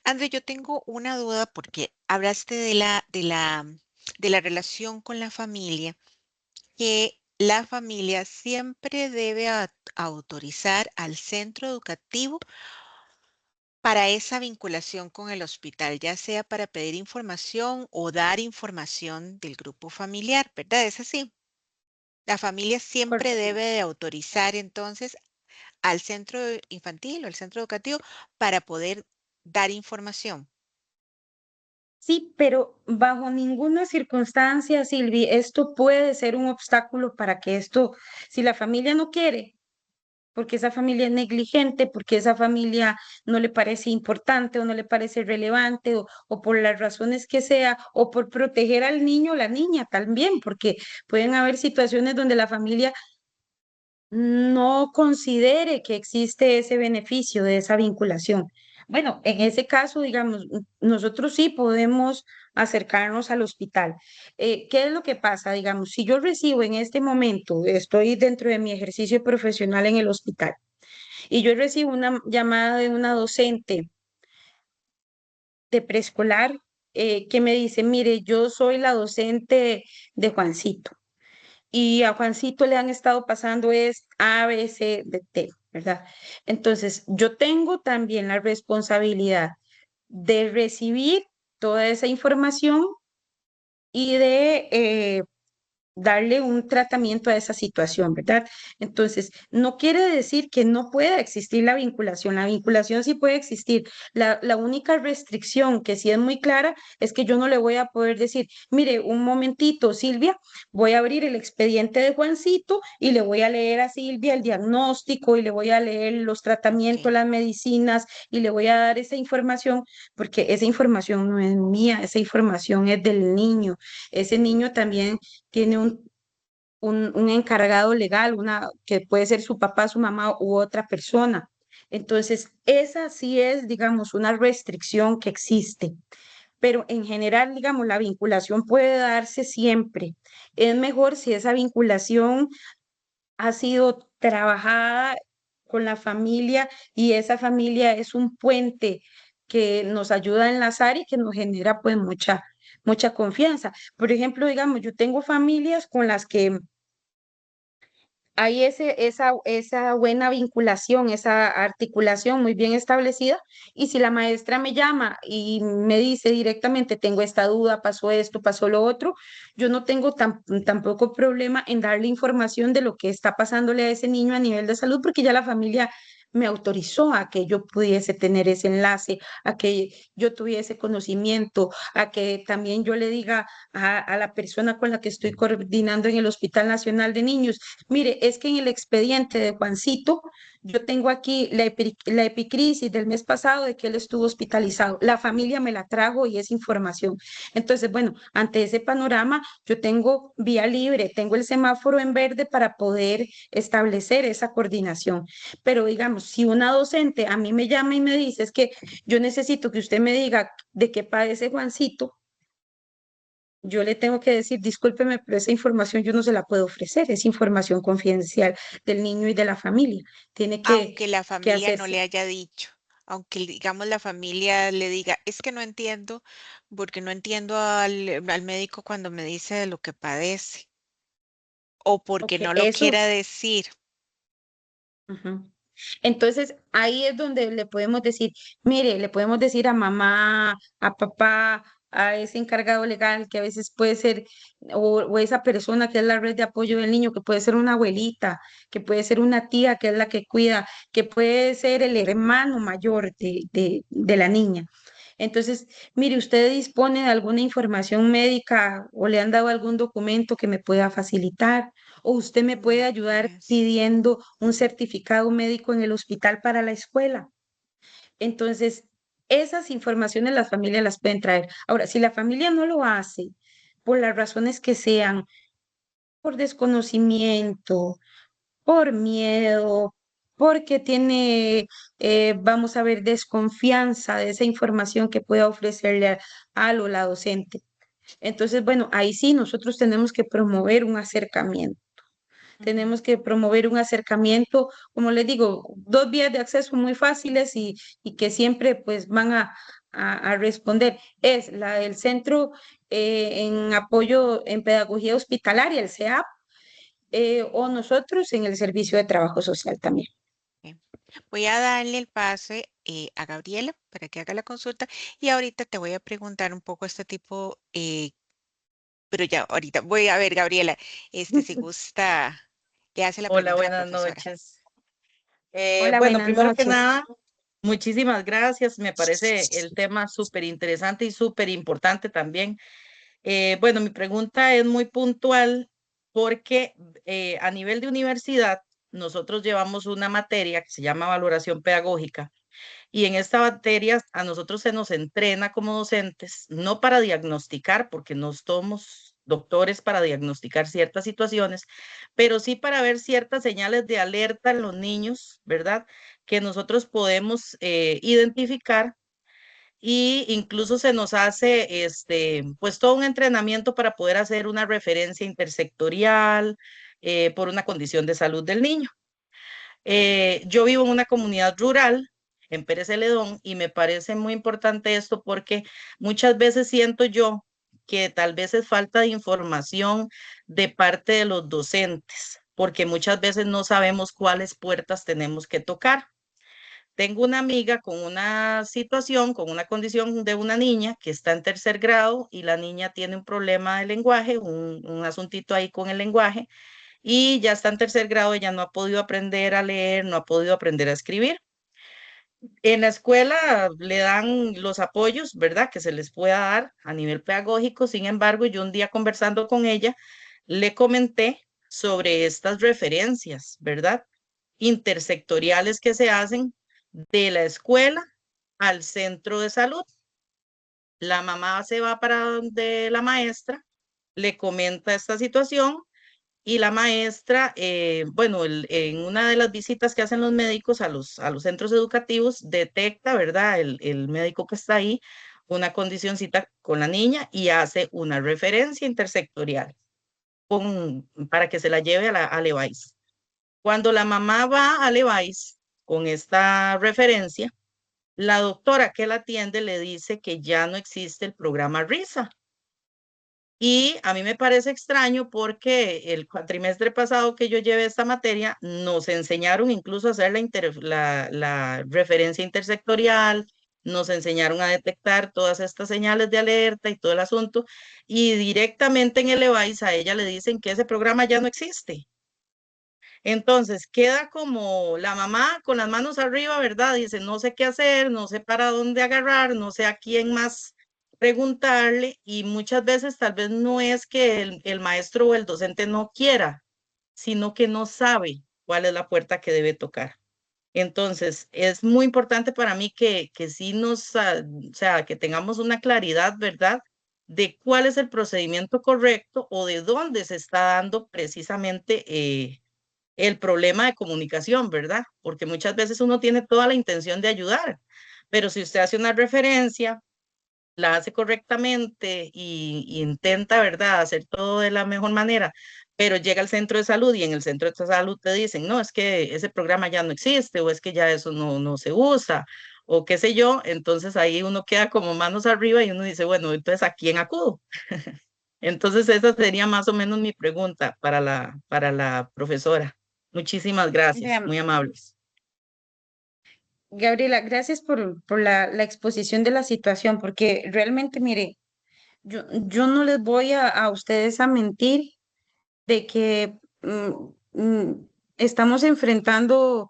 André, yo tengo una duda porque hablaste de la relación con la familia, que la familia siempre debe autorizar al centro educativo para esa vinculación con el hospital, ya sea para pedir información o dar información del grupo familiar, ¿verdad? Es así. La familia siempre Correcto. debe de autorizar entonces al centro infantil o al centro educativo para poder dar información. Sí, pero bajo ninguna circunstancia, Silvi, esto puede ser un obstáculo para que esto, si la familia no quiere, porque esa familia es negligente, porque esa familia no le parece importante o no le parece relevante o por las razones que sea, o por proteger al niño o la niña también, porque pueden haber situaciones donde la familia no considere que existe ese beneficio de esa vinculación. Bueno, en ese caso, digamos, nosotros sí podemos acercarnos al hospital. ¿Qué es lo que pasa? Digamos, si yo recibo en este momento, estoy dentro de mi ejercicio profesional en el hospital y yo recibo una llamada de una docente de preescolar que me dice, mire, yo soy la docente de Juancito y a Juancito le han estado pasando es A, B, C, D, T, ¿verdad? Entonces, yo tengo también la responsabilidad de recibir toda esa información y de darle un tratamiento a esa situación, ¿verdad? Entonces, no quiere decir que no pueda existir la vinculación sí puede existir. La única restricción que sí es muy clara es que yo no le voy a poder decir, mire, un momentito, Silvia, voy a abrir el expediente de Juancito y le voy a leer a Silvia el diagnóstico y le voy a leer los tratamientos, Ok, las medicinas y le voy a dar esa información, porque esa información no es mía, esa información es del niño. Ese niño también tiene un encargado legal, que puede ser su papá, su mamá u otra persona. Entonces, esa sí es, digamos, una restricción que existe, pero en general, digamos, la vinculación puede darse siempre. Es mejor si esa vinculación ha sido trabajada con la familia y esa familia es un puente que nos ayuda a enlazar y que nos genera pues mucha confianza. Por ejemplo, digamos, yo tengo familias con las que hay esa buena vinculación, esa articulación muy bien establecida. Y si la maestra me llama y me dice directamente, tengo esta duda, pasó esto, pasó lo otro, yo no tengo tampoco problema en darle información de lo que está pasándole a ese niño a nivel de salud, porque ya la familia me autorizó a que yo pudiese tener ese enlace, a que yo tuviese conocimiento, a que también yo le diga a la persona con la que estoy coordinando en el Hospital Nacional de Niños, mire, es que en el expediente de Juancito, yo tengo aquí la epicrisis del mes pasado de que él estuvo hospitalizado. La familia me la trajo y es información. Entonces, bueno, ante ese panorama, yo tengo vía libre, tengo el semáforo en verde para poder establecer esa coordinación. Pero digamos, si una docente a mí me llama y me dice, es que yo necesito que usted me diga de qué padece Juancito, yo le tengo que decir, discúlpeme, pero esa información yo no se la puedo ofrecer, es información confidencial del niño y de la familia. Tiene aunque la que familia no hacerse. le haya dicho, aunque digamos la familia le diga, es que no entiendo, porque no entiendo al médico cuando me dice de lo que padece, o porque Ok, no lo eso. quiera decir. Ujú. Entonces, ahí es donde le podemos decir, mire, le podemos decir a mamá, a papá, a ese encargado legal que a veces puede ser, o esa persona que es la red de apoyo del niño, que puede ser una abuelita, que puede ser una tía que es la que cuida, que puede ser el hermano mayor de la niña. Entonces, mire, ¿usted dispone de alguna información médica o le han dado algún documento que me pueda facilitar? ¿O usted me puede No, ayudar pues, pidiendo un certificado médico en el hospital para la escuela? Entonces, esas informaciones las familias las pueden traer. Ahora, si la familia no lo hace, por las razones que sean, por desconocimiento, por miedo, porque tiene, vamos a ver, desconfianza de esa información que pueda ofrecerle al o la docente. Entonces, bueno, ahí sí nosotros tenemos que promover un acercamiento. ujú, Tenemos que promover un acercamiento, como les digo, dos vías de acceso muy fáciles y que siempre pues van a responder. Es la del Centro en Apoyo en Pedagogía Hospitalaria, el CEAP, o nosotros en el Servicio de Trabajo Social también. bien. Voy a darle el pase a Gabriela para que haga la consulta y ahorita te voy a preguntar un poco este tipo, pero ya ahorita voy a ver, Gabriela, si gusta, le hace la Hola, pregunta a la buenas profesora. noches. Hola, Bueno, buenas primero que noches. nada, muchísimas gracias. Me parece el tema súper interesante y súper importante también. Bueno, mi pregunta es muy puntual porque a nivel de universidad nosotros llevamos una materia que se llama valoración pedagógica y en esta materia a nosotros se nos entrena como docentes, no para diagnosticar, porque no somos doctores para diagnosticar ciertas situaciones, pero sí para ver ciertas señales de alerta en los niños, ¿verdad? Que nosotros podemos identificar y incluso se nos hace pues todo un entrenamiento para poder hacer una referencia intersectorial por una condición de salud del niño. Yo vivo en una comunidad rural, en Pérez Celedón, y me parece muy importante esto porque muchas veces siento yo que tal vez es falta de información de parte de los docentes, porque muchas veces no sabemos cuáles puertas tenemos que tocar. Tengo una amiga con una situación, con una condición de una niña que está en tercer grado y la niña tiene un problema de lenguaje, un asuntito ahí con el lenguaje y ya está en tercer grado, ella no ha podido aprender a leer, no ha podido aprender a escribir. En la escuela le dan los apoyos, ¿verdad? Que se les pueda dar a nivel pedagógico. Sin embargo, yo un día conversando con ella, le comenté sobre estas referencias, ¿verdad? Intersectoriales que se hacen de la escuela al centro de salud. La mamá se va para donde la maestra, le comenta esta situación y la maestra, bueno, en una de las visitas que hacen los médicos a los centros educativos, detecta, ¿verdad? El médico que está ahí, una condicioncita con la niña y hace una referencia intersectorial para que se la lleve a Levi's. Cuando la mamá va a Levi's con esta referencia, la doctora que la atiende le dice que ya no existe el programa RISA. Y a mí me parece extraño porque el cuatrimestre pasado que yo llevé esta materia, nos enseñaron incluso a hacer la referencia intersectorial, nos enseñaron a detectar todas estas señales de alerta y todo el asunto, y directamente en el EVAIS a ella le dicen que ese programa ya no existe. Entonces queda como la mamá con las manos arriba, ¿verdad? Dice, no sé qué hacer, no sé para dónde agarrar, no sé a quién más preguntarle y muchas veces tal vez no es que el maestro o el docente no quiera, sino que no sabe cuál es la puerta que debe tocar. Entonces, es muy importante para mí que sí o sea, que tengamos una claridad, ¿verdad? De cuál es el procedimiento correcto o de dónde se está dando precisamente el problema de comunicación, ¿verdad? Porque muchas veces uno tiene toda la intención de ayudar, pero si usted hace una referencia, la hace correctamente y intenta, ¿verdad?, hacer todo de la mejor manera, pero llega al centro de salud y en el centro de salud te dicen, no, es que ese programa ya no existe o es que ya eso no se usa o qué sé yo, entonces ahí uno queda como manos arriba y uno dice, bueno, entonces ¿a quién acudo? Entonces esa sería más o menos mi pregunta para la profesora. Muchísimas gracias, Vean, muy amables. Gabriela, gracias por la exposición de la situación, porque realmente, mire, yo no les voy a ustedes a mentir de que estamos enfrentando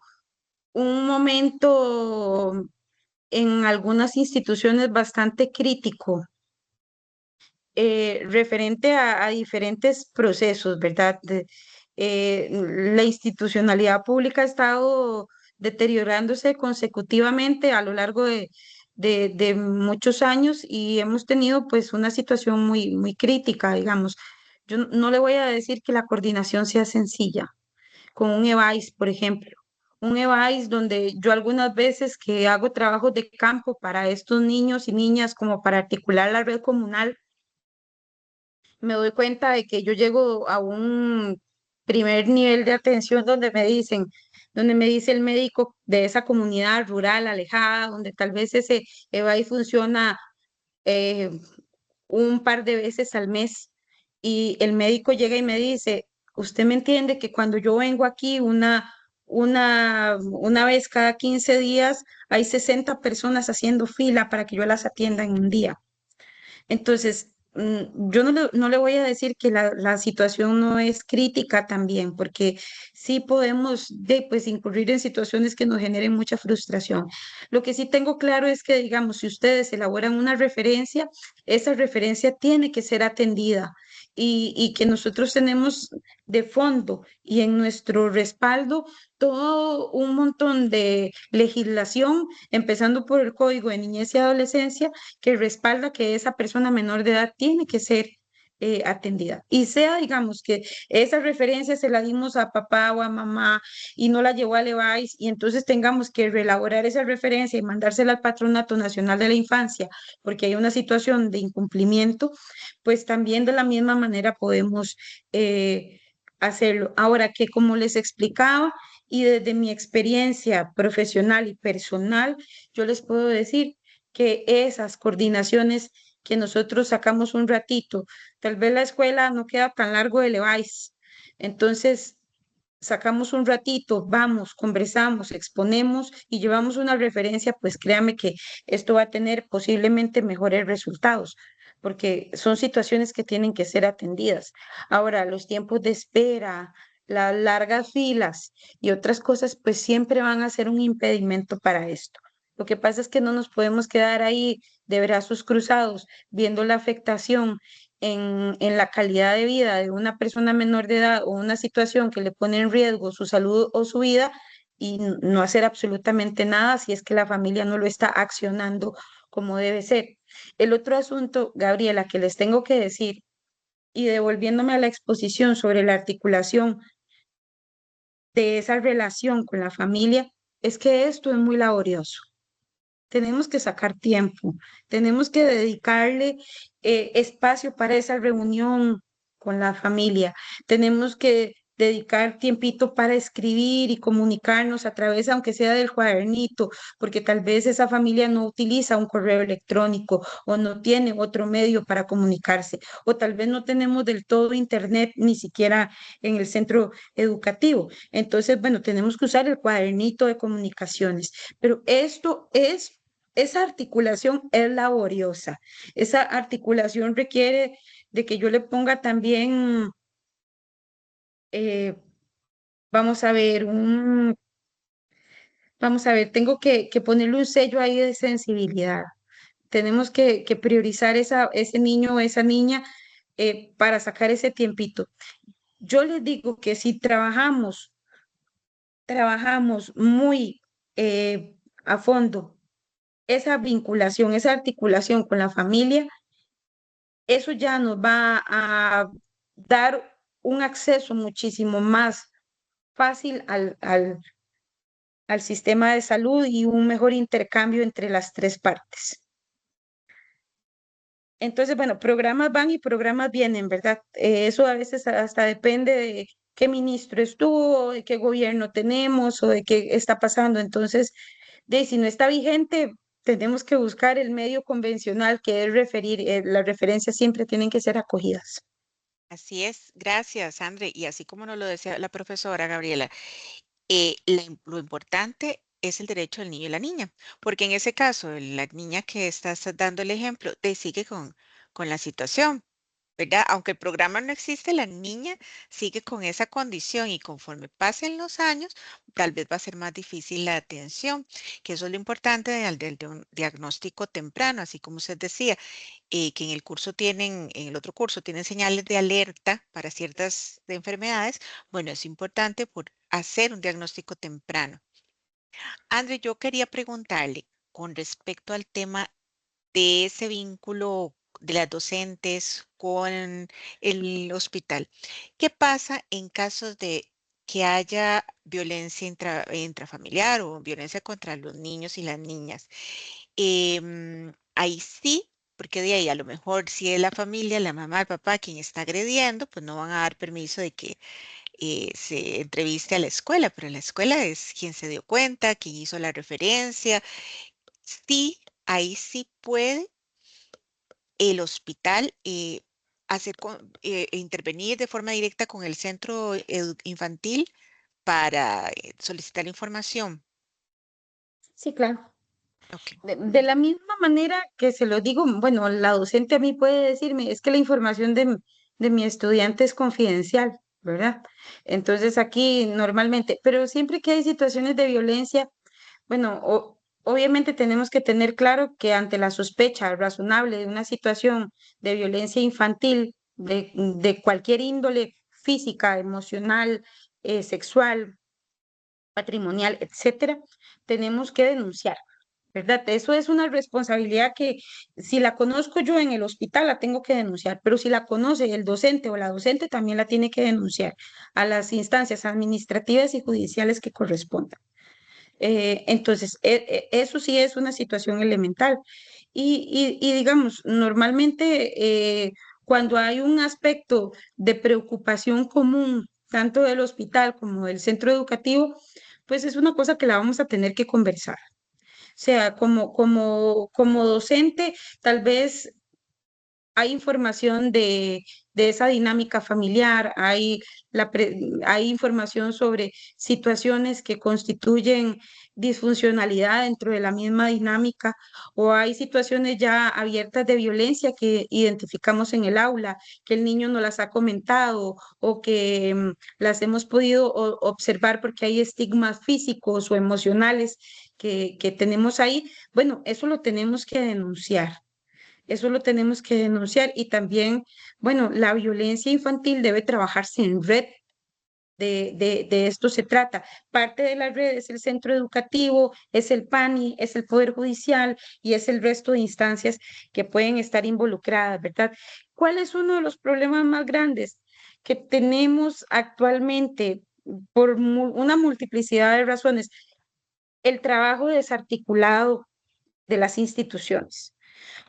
un momento en algunas instituciones bastante crítico, referente a diferentes procesos, ¿verdad? La institucionalidad pública ha estado deteriorándose consecutivamente a lo largo de muchos años y hemos tenido pues una situación muy crítica, digamos. Yo no le voy a decir que la coordinación sea sencilla con un EVAIS, por ejemplo. Un EVAIS donde yo algunas veces que hago trabajos de campo para estos niños y niñas como para articular la red comunal, me doy cuenta de que yo llego a un primer nivel de atención donde me dice el médico de esa comunidad rural alejada, donde tal vez ese EVAIS funciona eh, un par de veces al mes y el médico llega y me dice, usted me entiende que cuando yo vengo aquí una vez cada 15 días, hay 60 personas haciendo fila para que yo las atienda en un día. Entonces, yo no le voy a decir que la situación no es crítica también, porque sí podemos pues, incurrir en situaciones que nos generen mucha frustración. Lo que sí tengo claro es que, digamos, si ustedes elaboran una referencia, esa referencia tiene que ser atendida y que nosotros tenemos de fondo y en nuestro respaldo todo un montón de legislación, empezando por el Código de Niñez y Adolescencia que respalda que esa persona menor de edad tiene que ser atendida. Y sea, digamos, que esa referencia se la dimos a papá o a mamá y no la llevó a Levi's y entonces tengamos que reelaborar esa referencia y mandársela al Patronato Nacional de la Infancia porque hay una situación de incumplimiento, pues también de la misma manera podemos hacerlo. Ahora que como les explicaba y desde mi experiencia profesional y personal, yo les puedo decir que esas coordinaciones que nosotros sacamos un ratito, tal vez la escuela no queda tan largo de Levi's, entonces sacamos un ratito, vamos, conversamos, exponemos y llevamos una referencia, pues créame que esto va a tener posiblemente mejores resultados, porque son situaciones que tienen que ser atendidas. Ahora, los tiempos de espera, las largas filas y otras cosas, pues siempre van a ser un impedimento para esto. Lo que pasa es que no nos podemos quedar ahí de brazos cruzados viendo la afectación en la calidad de vida de una persona menor de edad o una situación que le pone en riesgo su salud o su vida y no hacer absolutamente nada si es que la familia no lo está accionando como debe ser. El otro asunto, Gabriela, que les tengo que decir, y devolviéndome a la exposición sobre la articulación de esa relación con la familia, es que esto es muy laborioso. Tenemos que sacar tiempo, tenemos que dedicarle espacio para esa reunión con la familia, tenemos que dedicar tiempito para escribir y comunicarnos a través, aunque sea del cuadernito, porque tal vez esa familia no utiliza un correo electrónico o no tiene otro medio para comunicarse, o tal vez no tenemos del todo internet ni siquiera en el centro educativo. Entonces, bueno, tenemos que usar el cuadernito de comunicaciones, pero esto es esa articulación es laboriosa. Esa articulación requiere de que yo le ponga también, eh, vamos a ver, vamos a ver, tengo que ponerle un sello ahí de sensibilidad. Tenemos que priorizar ese niño o esa niña para sacar ese tiempito. Yo les digo que si trabajamos muy a fondo esa vinculación, esa articulación con la familia, eso ya nos va a dar un acceso muchísimo más fácil al sistema de salud y un mejor intercambio entre las tres partes. Entonces, bueno, programas van y programas vienen, ¿verdad? Eso a veces hasta depende de qué ministro estuvo, de qué gobierno tenemos o de qué está pasando. Entonces, si no está vigente, tenemos que buscar el medio convencional que es referir, las referencias siempre tienen que ser acogidas. Así es, gracias, André. Y así como nos lo decía la profesora Gabriela, lo importante es el derecho del niño y la niña, porque en ese caso, la niña que estás dando el ejemplo, te sigue con la situación, ¿verdad? Aunque el programa no existe, la niña sigue con esa condición y conforme pasen los años, tal vez va a ser más difícil la atención, que eso es lo importante de un diagnóstico temprano, así como usted decía, que en el curso tienen, en el otro curso tienen señales de alerta para ciertas enfermedades. Bueno, es importante por hacer un diagnóstico temprano. André, yo quería preguntarle con respecto al tema de ese vínculo de las docentes con el hospital. ¿Qué pasa en casos de que haya violencia intrafamiliar o violencia contra los niños y las niñas? Ahí sí, porque de ahí a lo mejor si es la familia, la mamá, el papá quien está agrediendo, pues no van a dar permiso de que se entreviste a la escuela, pero la escuela es quien se dio cuenta, quien hizo la referencia. Sí, ahí sí puede el hospital intervenir de forma directa con el centro infantil para solicitar información. Sí, claro. Ok. De la misma manera que se lo digo, bueno, la docente a mí puede decirme, es que la información de mi estudiante es confidencial, ¿verdad? Entonces aquí normalmente, pero siempre que hay situaciones de violencia, bueno, obviamente tenemos que tener claro que ante la sospecha razonable de una situación de violencia infantil, de cualquier índole física, emocional, sexual, patrimonial, etcétera, tenemos que denunciar, ¿verdad? Eso es una responsabilidad que si la conozco yo en el hospital la tengo que denunciar, pero si la conoce el docente o la docente también la tiene que denunciar a las instancias administrativas y judiciales que correspondan. Entonces, eso sí es una situación elemental. Y digamos, normalmente cuando hay un aspecto de preocupación común, tanto del hospital como del centro educativo, pues es una cosa que la vamos a tener que conversar. O sea, como docente, tal vez hay información de esa dinámica familiar, hay información sobre situaciones que constituyen disfuncionalidad dentro de la misma dinámica, o hay situaciones ya abiertas de violencia que identificamos en el aula, que el niño no las ha comentado o que las hemos podido observar porque hay estigmas físicos o emocionales que tenemos ahí. Bueno, eso lo tenemos que denunciar. Eso lo tenemos que denunciar y también, bueno, la violencia infantil debe trabajarse en red. De esto se trata. Parte de la red es el centro educativo, es el PANI, es el Poder Judicial y es el resto de instancias que pueden estar involucradas, ¿verdad? ¿Cuál es uno de los problemas más grandes que tenemos actualmente por una multiplicidad de razones? El trabajo desarticulado de las instituciones.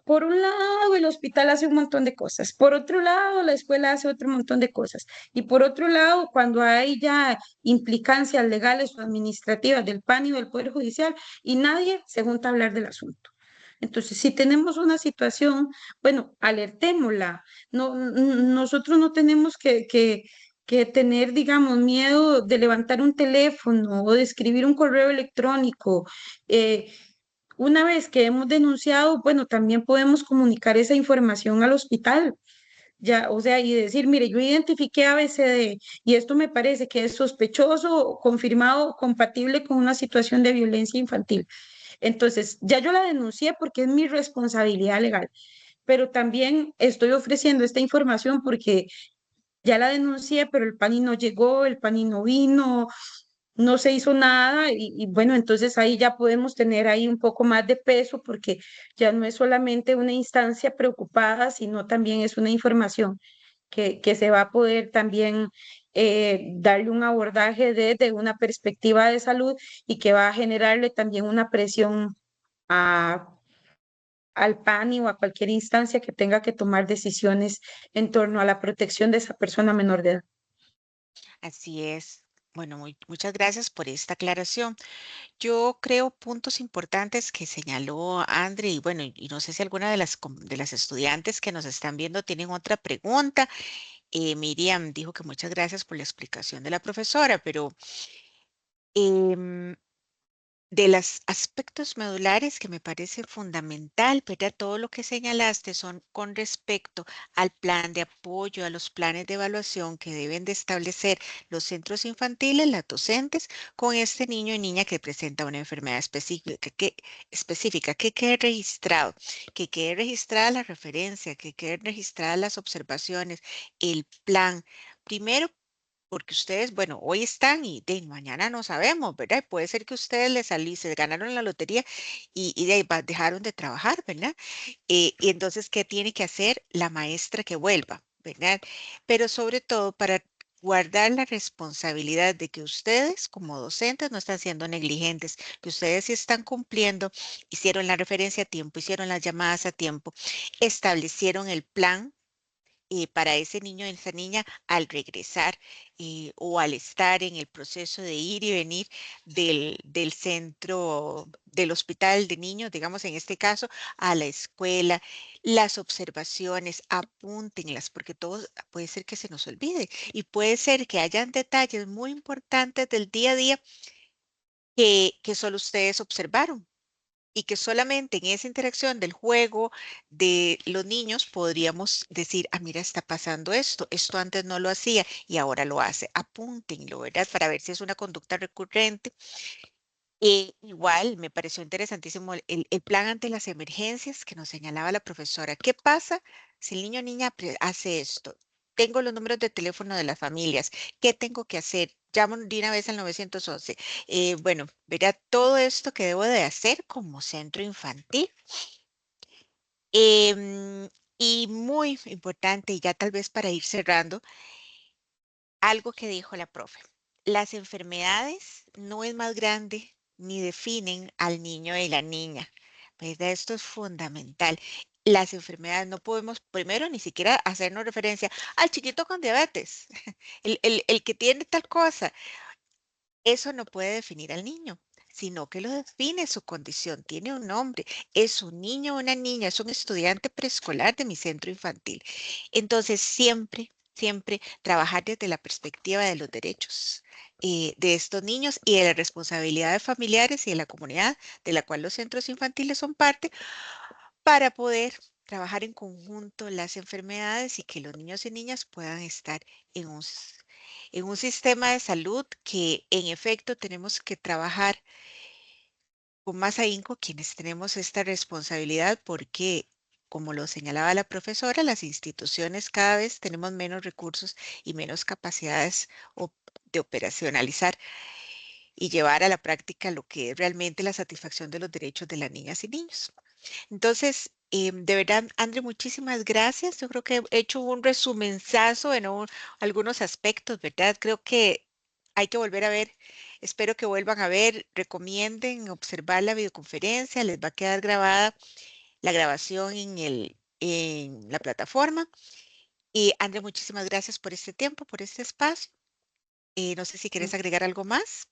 Por un lado, el hospital hace un montón de cosas, por otro lado, la escuela hace otro montón de cosas, y por otro lado, cuando hay ya implicancias legales o administrativas del PAN y del Poder Judicial, y nadie se junta a hablar del asunto. Entonces, si tenemos una situación, bueno, alertémosla. No, nosotros no tenemos que tener, digamos, miedo de levantar un teléfono o de escribir un correo electrónico. Eh, una vez que hemos denunciado, bueno, también podemos comunicar esa información al hospital, ya, o sea, y decir, mire, yo identifiqué ABCD y esto me parece que es sospechoso, confirmado, compatible con una situación de violencia infantil. Entonces, ya yo la denuncié porque es mi responsabilidad legal, pero también estoy ofreciendo esta información porque ya la denuncié, pero el PANI no llegó, el PANI no vino, no se hizo nada y bueno, entonces ahí ya podemos tener ahí un poco más de peso porque ya no es solamente una instancia preocupada, sino también es una información que se va a poder también darle un abordaje desde una perspectiva de salud y que va a generarle también una presión a, al PANI o a cualquier instancia que tenga que tomar decisiones en torno a la protección de esa persona menor de edad. Así es. Bueno, muchas gracias por esta aclaración. Yo creo puntos importantes que señaló André y bueno, y no sé si alguna de de las estudiantes que nos están viendo tienen otra pregunta. Miriam dijo que muchas gracias por la explicación de la profesora, pero em, de los aspectos medulares que me parece fundamental, ¿verdad? Todo lo que señalaste son con respecto al plan de apoyo, a los planes de evaluación que deben de establecer los centros infantiles, las docentes, con este niño y niña que presenta una enfermedad específica, que quede registrado, que quede registrada la referencia, que queden registradas las observaciones, el plan. Primero, porque ustedes, bueno, hoy están y de mañana no sabemos, ¿verdad? Puede ser que ustedes les salí, se ganaron la lotería y de ahí dejaron de trabajar, ¿verdad? Y entonces, ¿qué tiene que hacer la maestra que vuelva, ¿verdad? Pero sobre todo para guardar la responsabilidad de que ustedes como docentes no están siendo negligentes, que ustedes sí están cumpliendo, hicieron la referencia a tiempo, hicieron las llamadas a tiempo, establecieron el plan para ese niño o esa niña al regresar o al estar en el proceso de ir y venir del centro, del hospital de niños, digamos en este caso, a la escuela, las observaciones, apúntenlas, porque todo puede ser que se nos olvide y puede ser que hayan detalles muy importantes del día a día que solo ustedes observaron y que solamente en esa interacción del juego de los niños podríamos decir, ah, mira, está pasando esto antes no lo hacía y ahora lo hace. Apúntenlo, ¿verdad? Para ver si es una conducta recurrente. Igual me pareció interesantísimo el plan ante las emergencias que nos señalaba la profesora. ¿Qué pasa si el niño o niña hace esto? Tengo los números de teléfono de las familias. ¿Qué tengo que hacer? Llamo de una vez al 911. Bueno, verá todo esto que debo de hacer como centro infantil. Y muy importante, y ya tal vez para ir cerrando, algo que dijo la profe. Las enfermedades no es más grande ni definen al niño y la niña. ¿Verdad? Esto es fundamental. Las enfermedades no podemos, primero, ni siquiera hacernos referencia al chiquito con diabetes, el que tiene tal cosa. Eso no puede definir al niño, sino que lo define su condición, tiene un nombre, es un niño o una niña, es un estudiante preescolar de mi centro infantil. Entonces, siempre trabajar desde la perspectiva de los derechos de estos niños y de la responsabilidad de familiares y de la comunidad de la cual los centros infantiles son parte para poder trabajar en conjunto las enfermedades y que los niños y niñas puedan estar en en un sistema de salud que en efecto tenemos que trabajar con más ahínco quienes tenemos esta responsabilidad porque, como lo señalaba la profesora, las instituciones cada vez tenemos menos recursos y menos capacidades de operacionalizar y llevar a la práctica lo que es realmente la satisfacción de los derechos de las niñas y niños. Entonces, de verdad, André, muchísimas gracias. Yo creo que he hecho un resumenzazo en algunos aspectos, ¿verdad? Creo que hay que volver a ver, espero que vuelvan a ver, recomienden observar la videoconferencia, les va a quedar grabada la grabación en la plataforma. Y André, muchísimas gracias por este tiempo, por este espacio. No sé si quieres agregar algo más.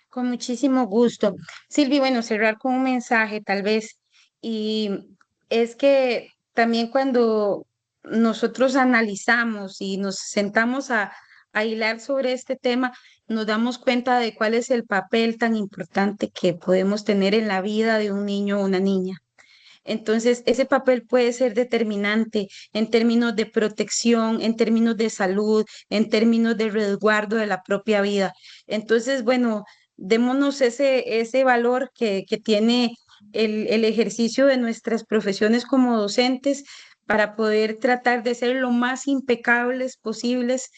Con muchísimo gusto. Silvi, bueno, cerrar con un mensaje tal vez. Y es que también cuando nosotros analizamos y nos sentamos a hilar sobre este tema, nos damos cuenta de cuál es el papel tan importante que podemos tener en la vida de un niño o una niña. Entonces, ese papel puede ser determinante en términos de protección, en términos de salud, en términos de resguardo de la propia vida. Entonces, bueno, démonos ese valor que tiene el ejercicio de nuestras profesiones como docentes para poder tratar de ser lo más impecables posibles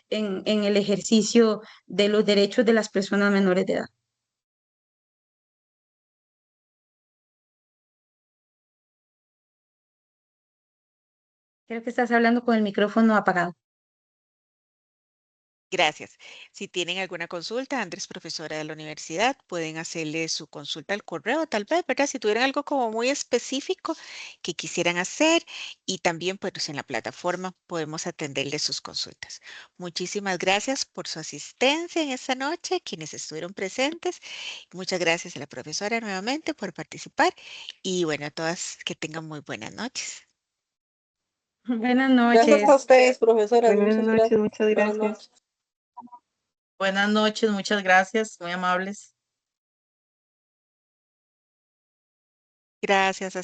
en el ejercicio de los derechos de las personas menores de edad. Creo que estás hablando con el micrófono apagado. Gracias. Si tienen alguna consulta, Andrés, profesora de la universidad, pueden hacerle su consulta al correo, tal vez, ¿verdad? Si tuvieran algo como muy específico que quisieran hacer y también, pues en la plataforma podemos atenderles sus consultas. Muchísimas gracias por su asistencia en esta noche, quienes estuvieron presentes. Muchas gracias a la profesora nuevamente por participar y bueno, a todas que tengan muy buenas noches. Buenas Gracias a noches. ustedes, profesoras. Buenas Muchas noches, gracias. muchas Buenas gracias. noches. Buenas noches, muchas gracias, muy amables. Gracias.